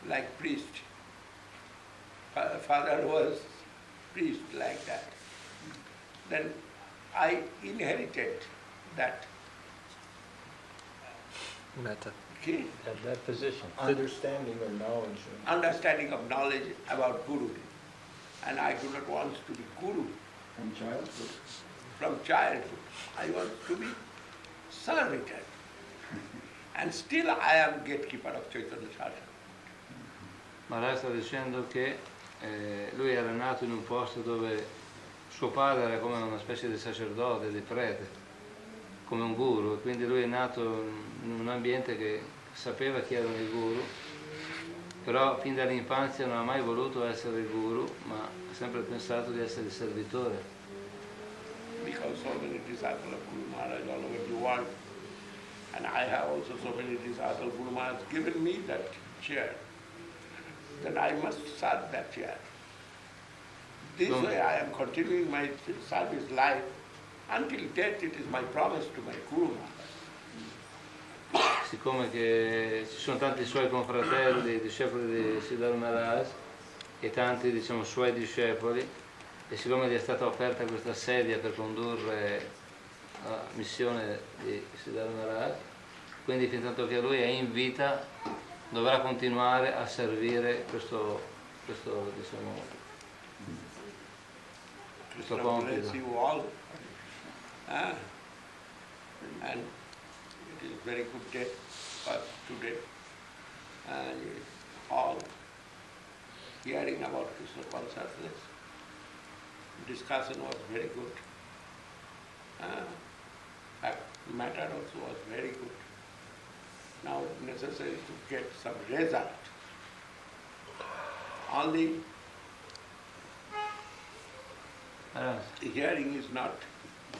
like priest. Father was priest like that. Then I inherited that Metta. key, That position. Understanding or knowledge. understanding of knowledge about Guru. And I do not want to be Guru From childhood. from childhood. I want to be servitor. And still I am gatekeeper of Chaitanya Saraswati. Maharaj sta dicendo che lui era nato in un posto dove suo padre era come una specie di sacerdote, di prete, come un guru, e quindi lui è nato in un ambiente che sapeva chi erano i guru, però fin dall'infanzia non ha mai voluto essere il guru, ma ha sempre pensato di essere il servitore. Because so many disciples of Guru Maharaj all over the world. And I have also so many disciples. Guru Maharaj has given me that chair. Then I must serve that chair. This way I am continuing my service life. Until death it is my promise to my Guru Maharaj. Siccome che ci sono tanti suoi confratelli, discepoli di Siddhartha Maharaj e tanti suoi discepoli, e siccome gli è stata offerta questa sedia per condurre la missione di Siddhartha Maharaj, quindi fin tanto che lui è in vita dovrà continuare a servire questo compito. Bless you all. And it is very good day for today. And all hearing about Krishna consciousness. Discussion was very good. Matter also was very good. Now necessary to get some result. Only hearing is not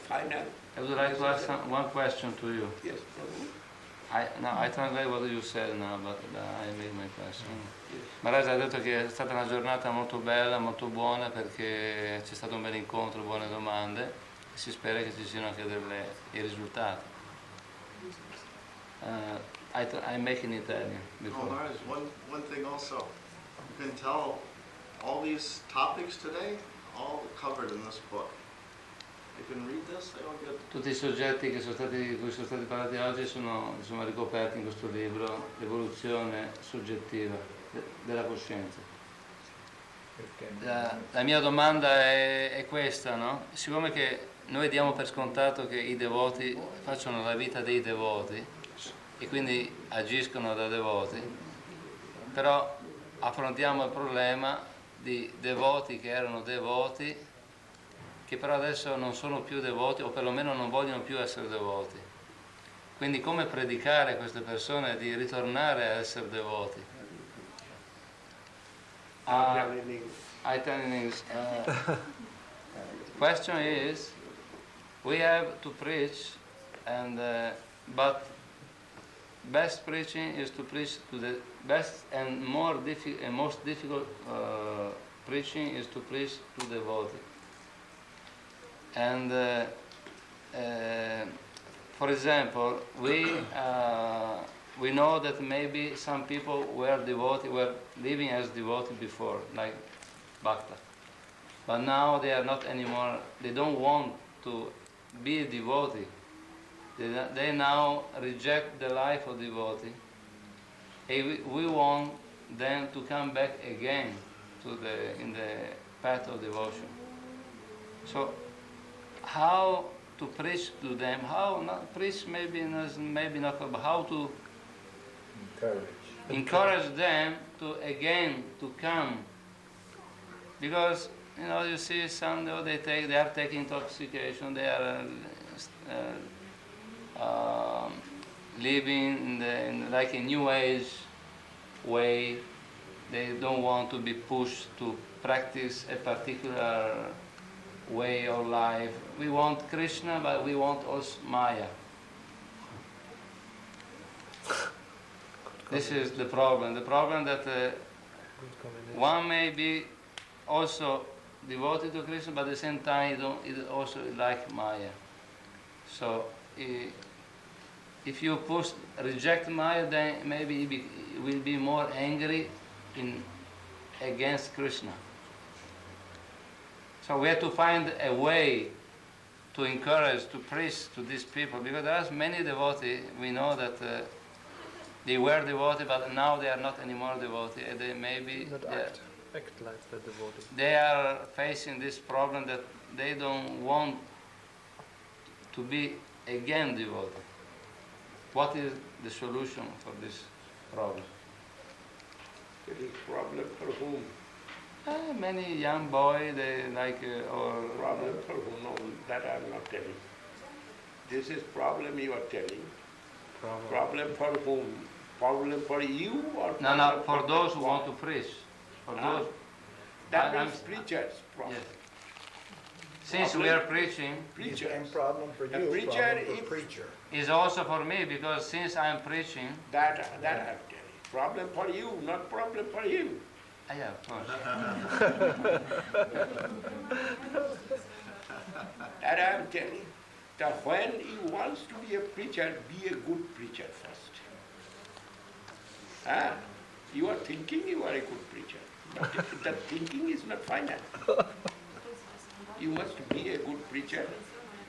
final. I would like to ask one question to you. Yes, Prabhu. I translate what you said now, but I make my question. Yes. Maharaj ha detto che è stata una giornata molto bella, molto buona, perché c'è stato un bel incontro, buone domande, e si spera che ci siano anche i risultati. I make in Italian before. Maharaj, one thing also, you can tell all these topics today, all covered in this book. You can read this, they all get... Tutti i soggetti di cui sono stati parlati oggi sono ricoperti in questo libro, l'evoluzione soggettiva della coscienza. La mia domanda è questa, no? Siccome che noi diamo per scontato che i devoti facciano la vita dei devoti e quindi agiscono da devoti, però affrontiamo il problema di devoti che erano devoti, che però adesso non sono più devoti o perlomeno non vogliono più essere devoti. Quindi come predicare a queste persone di ritornare a essere devoti? I tell in English. Question is, we have to preach, and but best preaching is to preach to the best and most difficult preaching is to preach to the devotee. And for example, we know that maybe some people were living as devotee before, like Bhakta. But now they are not anymore, they don't want to be a devotee. They now reject the life of devotee. And we want them to come back again in the path of devotion. So how to preach to them, how not preach maybe not, but how to encourage them to again to come, because you see some they are taking intoxication, they are living in like a new age way. They don't want to be pushed to practice a particular way of life. We want Krishna, but we want also Maya. This is the problem. The problem that one may be also devoted to Krishna, but at the same time he also like Maya. So if you reject Maya, then maybe he will be more angry against Krishna. So we have to find a way to encourage, to preach to these people, because there are many devotees. We know that they were devotees, but now they are not anymore devotees. They maybe act like the devotee. They are facing this problem that they don't want to be again devoted. What is the solution for this problem? It is problem for whom? Many young boys, they like or Problem for whom? No, that I am not telling. This is problem you are telling. Problem for whom? Problem for you or no, for those who want to preach. For those. That means preachers' problem. Yes. Since we are preaching, Preachers. And problem for you, A preacher problem for is- preacher. is also for me, because since I am preaching, That I am telling. Problem for you, not problem for him. yeah, of course. That I am telling. That when he wants to be a preacher, be a good preacher first. You are thinking you are a good preacher, but that thinking is not final. You must be a good preacher,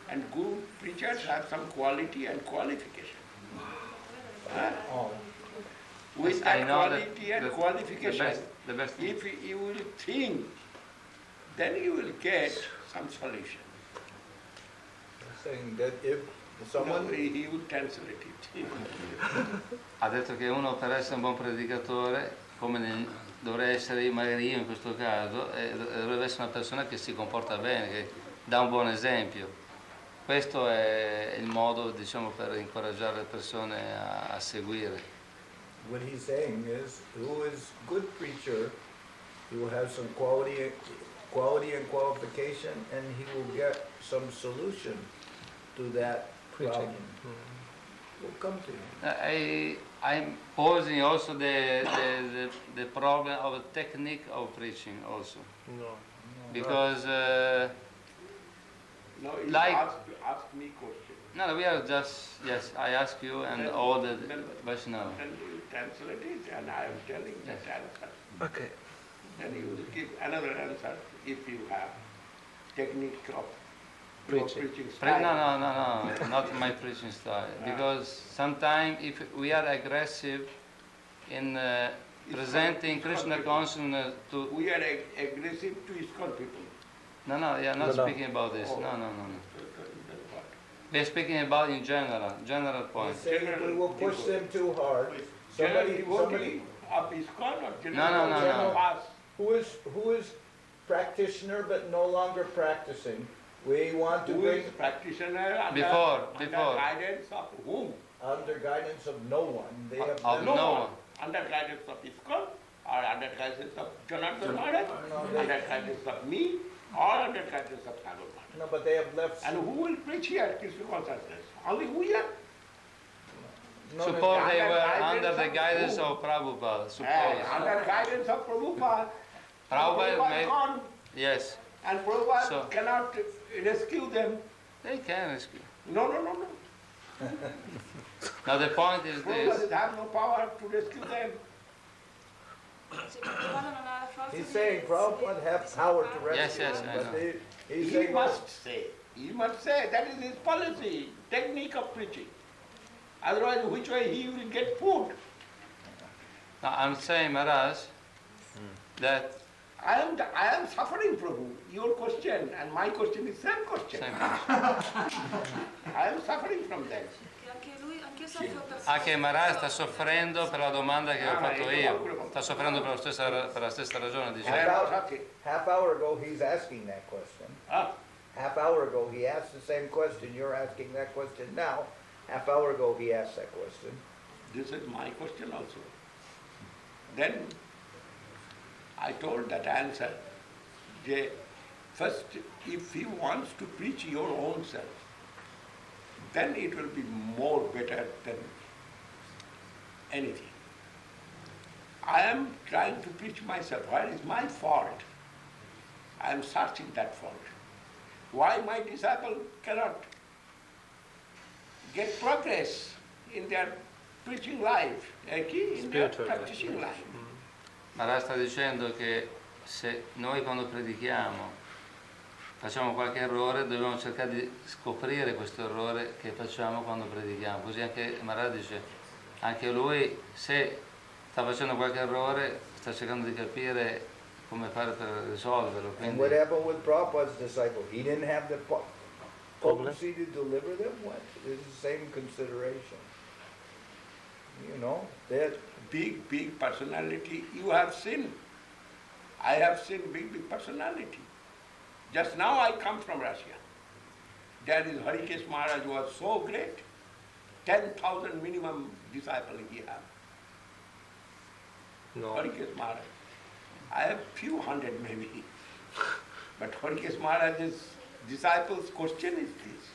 and good preachers have some quality and qualification. With I that know that quality and the qualification, best if you will think, then you will get some solution. Saying that if Someone, he will translate it. Ha detto che uno per essere un buon predicatore, come dovrei essere magari io in questo caso, dovrebbe essere una persona che si comporta bene, che dà un buon esempio. Questo è il modo, diciamo, per incoraggiare le persone a seguire. what he's saying is, who is good preacher, he will have some quality and qualification, and he will get some solution to that problem. Will come to you. I'm posing also the problem of the technique of preaching also. No. Because No, you Like- ask me question. no, we are just, yes, I ask you and all the Vaishnava. Then you translate it and I am telling that answer. Okay. Then you will give another answer if you have technique of your preaching style. No, not my preaching style. Because sometimes if we are aggressive in presenting Krishna consciousness to... We are aggressive to ISKCON people. No, yeah, not speaking about this. No. We are speaking about in general point. He's saying if we will push them too hard, General somebody devotee of ISKCON or No. general of us? who is practitioner but no longer practicing, we want to Who bring is practitioner under, Before. under guidance of whom? under guidance of no one. They have Of never- no one. Under guidance of ISKCON or under guidance of Janardhan Maharaj, No, they- under guidance of me or under guidance of Thakur Maharaj. No, but they have left. And who will preach here Krishna consciousness? Only we are. No, Suppose they under were guidance under the of guidance who? of Prabhupada. Eh, Suppose. under guidance of Prabhupada. Prabhupada may- gone Yes, and Prabhupada So- cannot rescue them. they can rescue. No. Now the point is Prabhupada this. has no power to rescue them. Sì, Prabhupada non ha la forza He's di saying Prabhupada have power to rescue Yes, them, I but know. he's He saying, must say, that is his policy, technique of preaching. Otherwise, which way he will get food? Now I'm saying, Maharaj, that I am suffering, Prabhu. Your question and my question is same question. same I am suffering from that. Anch'io soffro per anche Maharaj sta soffrendo per la domanda che ho fatto io. Sta soffrendo per la stessa ragione, dice. half hour ago he's asking that question. Ah, Half hour ago he asked the same question. You're asking that question now. Half hour ago he asked that question. this is my question also. Then I told that answer. First, if he wants to preach your own self, then it will be more better than anything. I am trying to preach myself. Where is my fault? I am searching that fault. Why my disciple cannot get progress in their preaching life, in their Spiritual life. practicing life? Maharaj sta dicendo che se noi quando predichiamo facciamo qualche errore, dobbiamo cercare di scoprire questo errore che facciamo quando predichiamo. Così anche Maharaj dice, anche lui se sta facendo qualche errore sta cercando di capire come fare per risolverlo. And Quindi, what happened with Prabhupada's disciple? He didn't have the potency to deliver them. What? It's the same consideration. You know, that Big personality you have seen. I have seen big personality. Just now I come from Russia. There is Harikesh Maharaj who was so great. 10,000 minimum disciple he have. No. Harikesh Maharaj. I have few hundred maybe. But Harikesh Maharaj's disciples' question is this.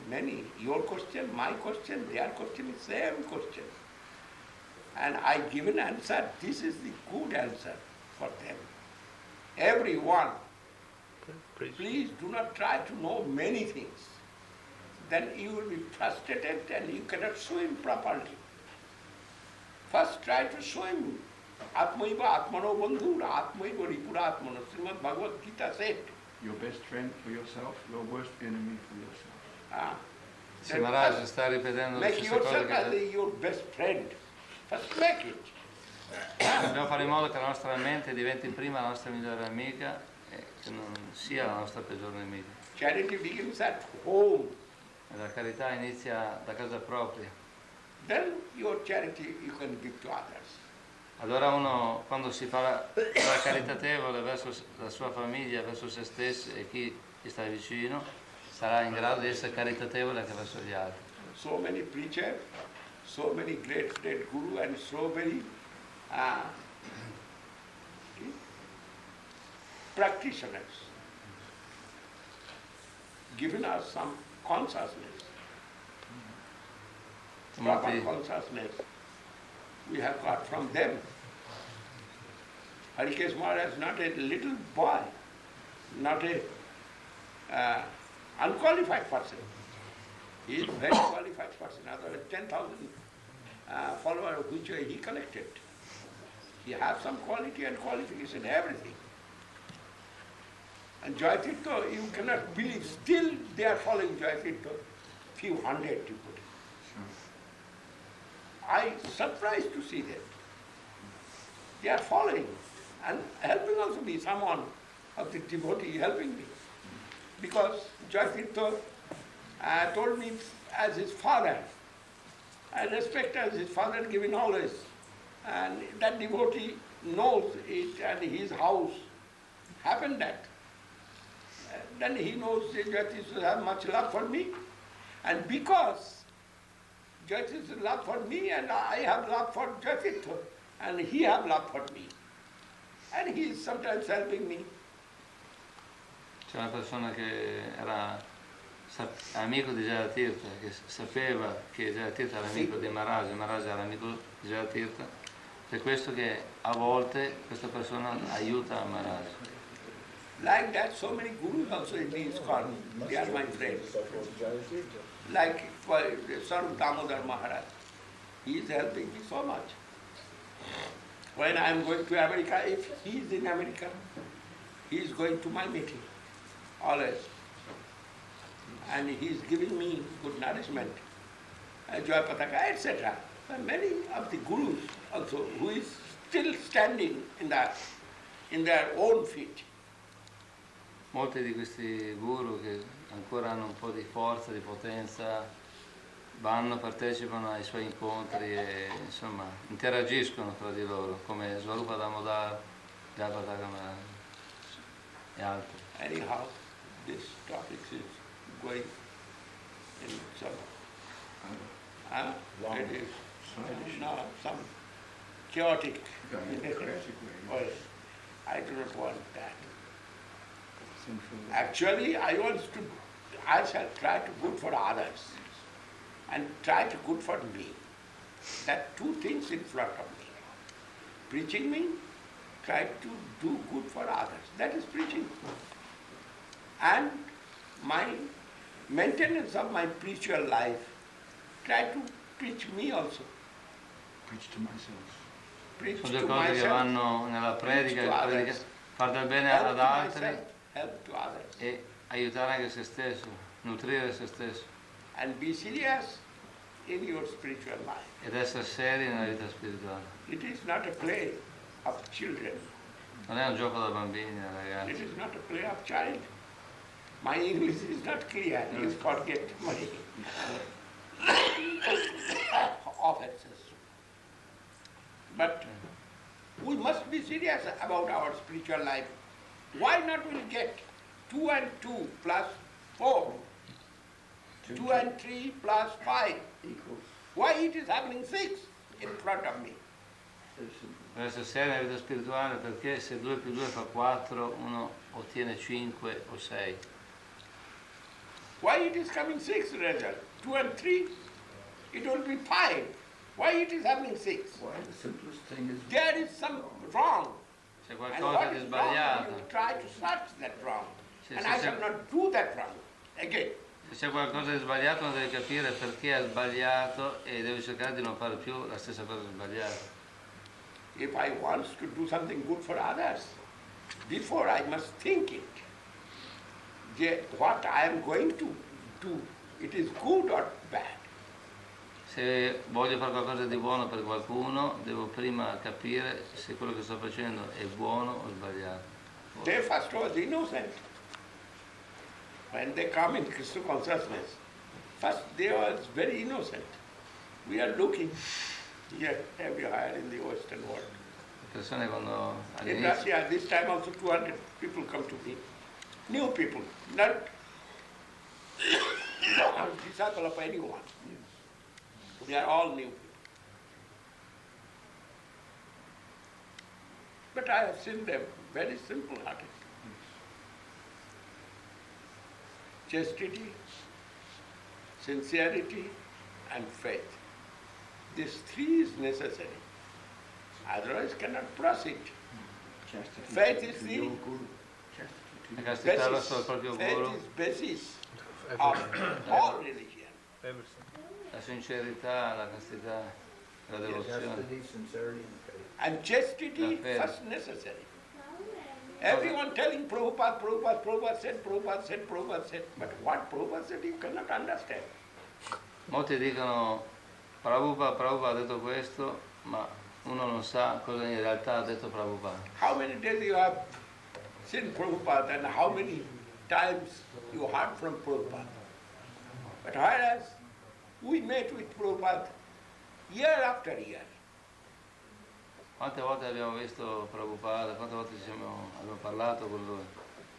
Many, your question, my question, their question is same question. And I give an answer, this is the good answer for them. Everyone, please do not try to know many things. Then you will be frustrated and you cannot swim properly. First try to swim. Atmaiva Atmano Bandhu, Atmaiva Ripura Atmano. Srimad Bhagavad Gita said. Your best friend for yourself, your worst enemy for yourself. se Maharaj sta ripetendo le Make stesse cose yourself che as your best friend. First make it. dobbiamo fare in modo che la nostra mente diventi prima la nostra migliore amica e che non sia la nostra peggiore nemica. Charity begins at home. La carità inizia da casa propria. Then your charity you can give to others. Allora uno, quando si fa la caritatevole verso la sua famiglia, verso se stesso e chi gli sta vicino, sarà in grado di essere caritatevole anche verso gli altri. So many preachers, so many great guru, and so many practitioners given us some consciousness, proper Molti, consciousness we have got from them. Harikesh Maharaj is not a little boy, not a unqualified person. He is a very qualified person. Otherwise, 10,000 followers which he collected. He has some quality and qualification, everything. And Jayatitya, you cannot believe, still they are following Jayatitya. Few hundred you put it. I surprised to see that. They are following and helping also me, someone of the devotee helping me. Because Jayatitya told me as his father. I respect as his father given knowledge. And that devotee knows it and his house happened that. Then he knows that Jayatitya has much love for me. And because Jayatitya love for me and I have love for Jayatitya and he have love for me. And he is sometimes helping me. c'è una persona che era amico di Jayatitya, che sapeva che Jayatitya era amico di Maharaj, Maharaj era amico di Jayatitya, per questo che a volte questa persona aiuta Maharaj. Like that, so many gurus also in the ISKCON, they are my friends. Like Sarup Damodar Maharaj, he is helping me so much. When I am going to America, if he is in America, he is going to my meeting, always. And he is giving me good nourishment, Joy Pataka, etc. And many of the gurus also, who is still standing in their own feet. Molti di questi guru che ancora hanno un po' di forza, di potenza, vanno, partecipano ai suoi incontri e insomma interagiscono tra di loro, come Swarupa Damodar, Jayapataka Maharaj e altri. Anyhow, this topic is going in some it is no, some chaotic way. I do not want that. Actually, I shall try to good for others and try to good for me. That two things in front of me. Preaching means try to do good for others. That is preaching. And my maintenance of my spiritual life, try to preach me also. Preach to myself. Preach Sono due to cose che myself, vanno nella predica, preach to others. far del bene Help ad to altri myself, help to others. e aiutare anche se stesso, nutrire se stesso And be serious in your spiritual life. ed essere seri nella vita spirituale. It is not a play of children. Non è un gioco da bambini, da It ragazzi. is not a play of child. My English is not clear. You forget my offenses. But we must be serious about our spiritual life. Why not we'll get 2 and 2 plus 4, 2 and 3 plus 5. Why it is happening 6 in front of me? Per essere seri nella vita spirituale, perché se 2 più 2 fa 4, uno ottiene 5 o 6. Why it is coming 6 result? 2 and 3, it will be 5. Why it is happening 6? Why the simplest thing is There is some wrong. C'è And qualcosa what di is wrong? sbagliato. You try to search that wrong. Sì, And sì, I sì. shall not do that wrong again. Se c'è qualcosa di sbagliato uno deve capire perché è sbagliato e deve cercare di non fare più la stessa cosa sbagliata. If I want to do something good for others, before I must think it. What I am going to do, it is good or bad. Se voglio fare qualcosa di buono per qualcuno, devo prima capire se quello che sto facendo è buono o sbagliato. They first was innocent. when they come in Krishna consciousness, first they are very innocent. We are looking here, everywhere in the Western world. Le persone quando In all'inizio, Russia, this time also 200 people come to me. New people, not disciple of anyone. They are all new people. But I have seen them very simple-hearted. Chastity, sincerity, and faith. These three is necessary. Otherwise cannot proceed. Faith is the la castità verso il basis. proprio Faith guru, is basis of all religion. la sincerità, la castità, la devozione. Chastity, sincerity, and faith. And chastity La fede. first necessary. Everyone telling Prabhupada, Prabhupada, Prabhupada said, Prabhupada said, Prabhupada said. But what Prabhupada said you cannot understand. Molti dicono Prabhupada, Prabhupada ha detto questo, ma uno non sa cosa in realtà ha detto Prabhupada. How many days you have seen Prabhupada and how many times you heard from Prabhupada. But whereas we met with Prabhupada year after year. Quante volte abbiamo visto Prabhupada, quante volte abbiamo parlato con lui.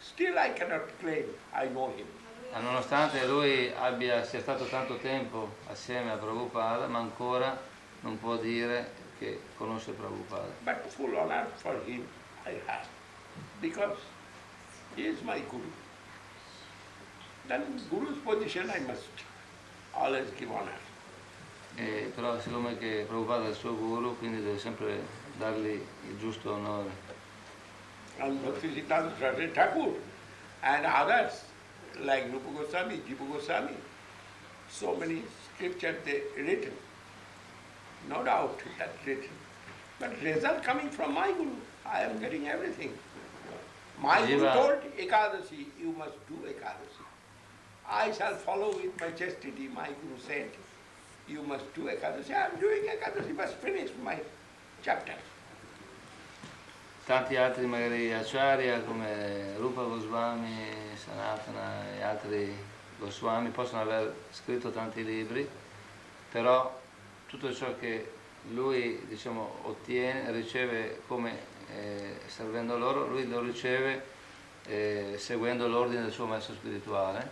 Still I cannot claim I know him. Ma nonostante lui sia stato tanto tempo assieme a Prabhupada, ma ancora non può dire che conosce Prabhupada. But full honor for him I have. Because he is my Guru. Then Guru's position I must always give honor. Però siccome che Prabhupada è il suo guru, quindi deve sempre dargli il giusto onore. And Bhaktisiddhanta Saraswati Thakur and others like Rupa Goswami, Jiva Goswami, so many scriptures they written. No doubt that written. But result coming from my Guru. I am getting everything. My Guru Jiva- told Ekadasi, you must do Ekadasi. I shall follow with my chastity. My Guru said, you must do Ekadasi. I am doing Ekadasi, must finish my chapter. Tanti altri magari acharya come Rupa Goswami, Sanatana e altri Goswami possono aver scritto tanti libri, però tutto ciò che lui ottiene, riceve come servendo loro, lui lo riceve seguendo l'ordine del suo maestro spirituale,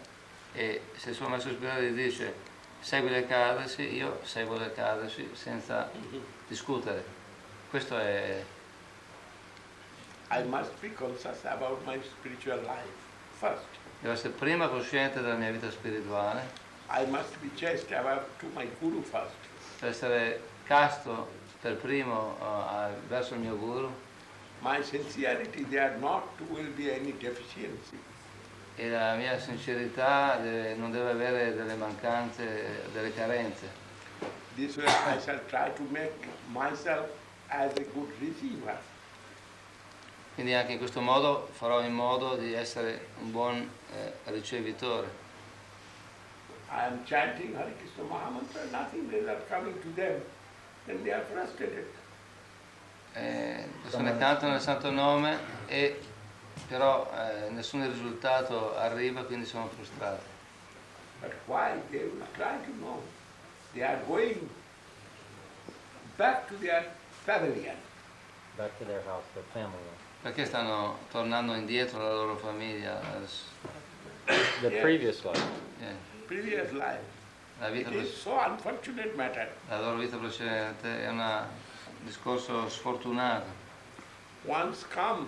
e se il suo maestro spirituale gli dice segui le Ekadasi, io seguo le Ekadasi senza discutere. Questo è... I must be conscious about my spiritual life first. Devo essere prima cosciente della mia vita spirituale, I must be chaste about to my Guru first. per essere casto per primo verso il mio guru, My sincerity, there not will be any deficiency. e la mia sincerità non deve avere delle mancanze, delle carenze. This way I shall try to make myself as a good receiver. Quindi anche in questo modo farò in modo di essere un buon ricevitore. I am chanting Hare Krishna Mahamantra, nothing result coming to them, then they are frustrated. Le persone cantano il santo nome e però nessun risultato arriva, quindi sono frustrati. But why? They will try to know. They are going back to their pavilion. Back to their house, their family. Perché stanno tornando indietro alla loro famiglia? The Yes. previous life. Previous life. La, vita It is so unfortunate matter. la loro vita precedente è un discorso sfortunato. Once come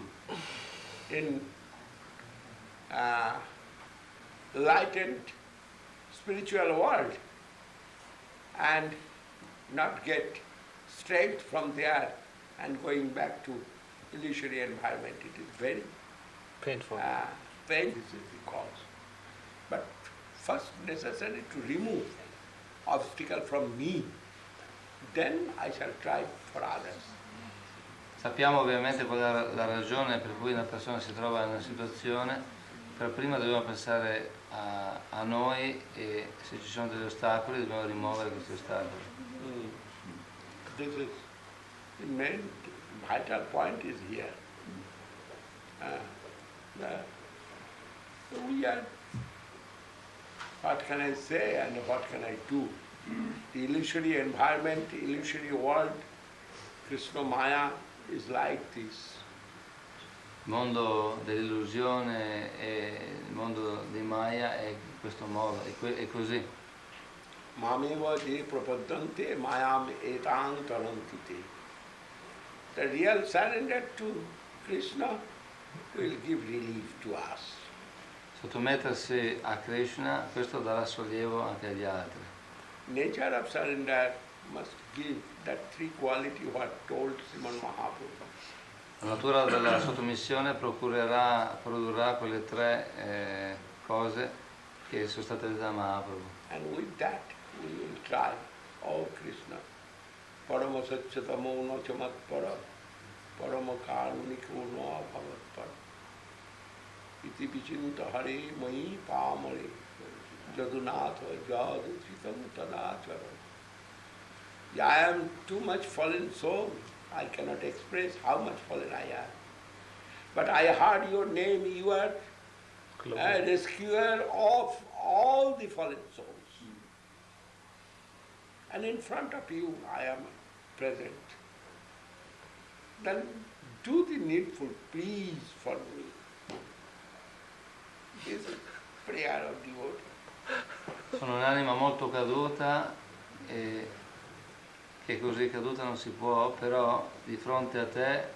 in lightened spiritual world and not get strength from there and going back to illusory environment. It is very Painful. painful is the cause. But first necessary to remove obstacle from me. Then I shall try for others. Sappiamo ovviamente qual è la ragione per cui una persona si trova in una situazione, però prima dobbiamo pensare a noi, e se ci sono degli ostacoli dobbiamo rimuovere questi ostacoli. This is the main vital point is here. We are what can I say and what can I do? The illusory environment, illusory world, Krishna Maya is like this. Il mondo dell'illusione e il mondo di Maya è in questo modo, è così. Mameva je prapaddante mayam etang tarantite. The real surrender to Krishna will give relief to us. Sottomettersi a Krishna, questo darà sollievo anche agli altri. Nature of surrender must give that three quality what told Sriman Mahaprabhu. La natura della sottomissione produrrà quelle tre cose che sono state dette da Mahaprabhu. And with that we will try, oh Krishna, Parama Satchatamo no chamat para, Parama Karuniko no abhavat para, Iti Vichinta Hare Mai Pamare, Jadunatha Jadu Chitam Tanachara. I am too much fallen soul. I cannot express how much fallen I am. But I heard your name, you are a rescuer of all the fallen souls. And in front of you I am present. Then do the needful, please, for me. This is prayer of devotee. Sono un'anima molto caduta e che così caduta non si può, però di fronte a te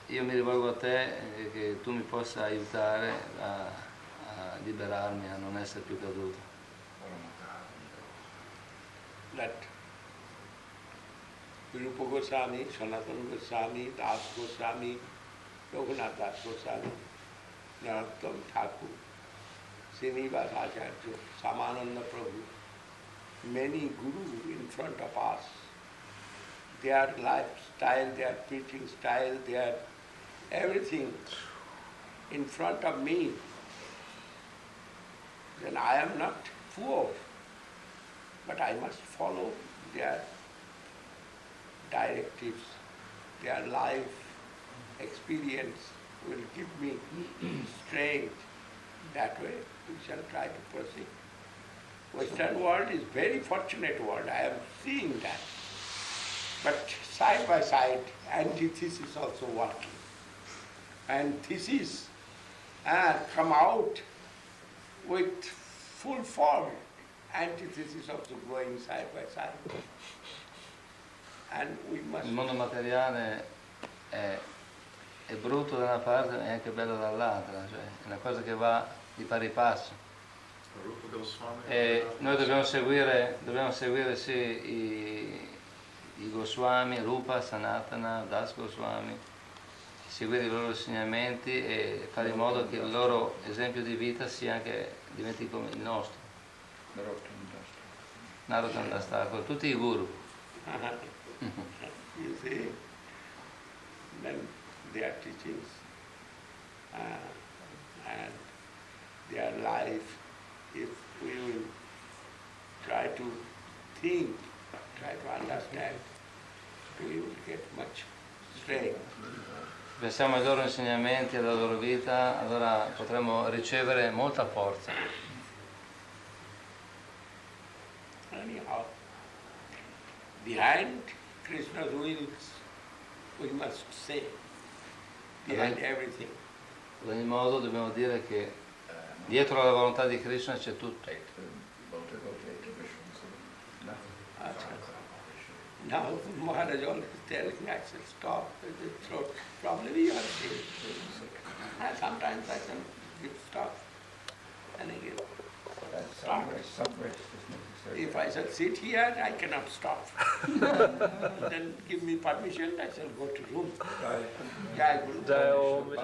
io mi rivolgo a te che tu mi possa aiutare a liberarmi, a non essere più caduto. That Virupa Goswami, Sanatana Goswami, Das Goswami, Raghunath Das Goswami, Narottam Thakur, Srinivas Acharya, Samananda Prabhu, many gurus in front of us, their lifestyle, their preaching style, their everything in front of me, then I am not poor, but I must follow their directives, their life experience will give me strength. That way we shall try to proceed. Western world is very fortunate world, I am seeing that. But side by side, antithesis also working. And thesis come out with full form, antithesis also going side by side. And we must... Il mondo materiale è brutto da una parte e anche bello dall'altra, cioè è una cosa che va di pari passo. E noi dobbiamo seguire sì, i Goswami, Rupa, Sanatana, Das Goswami, seguire i loro insegnamenti e fare in modo che il loro esempio di vita sia anche, diventi come il nostro. Narottam Das Thakur, tutti i guru. You see, then their teachings and their life, if we will try to think, try to understand, we will get much strength. Pensiamo ai loro insegnamenti, alla loro vita, allora potremo ricevere molta forza. Anyhow, behind Krishna's wills, we must say, behind everything. Ad ogni modo dobbiamo dire che dietro alla volontà di Krishna c'è tutto. Now Maharaj always telling I shall stop with the throat problem you are saying. And sometimes I can give stop and again start. If I shall sit here, I cannot stop. Then give me permission, I shall go to room. Jai Guru. Jai Om.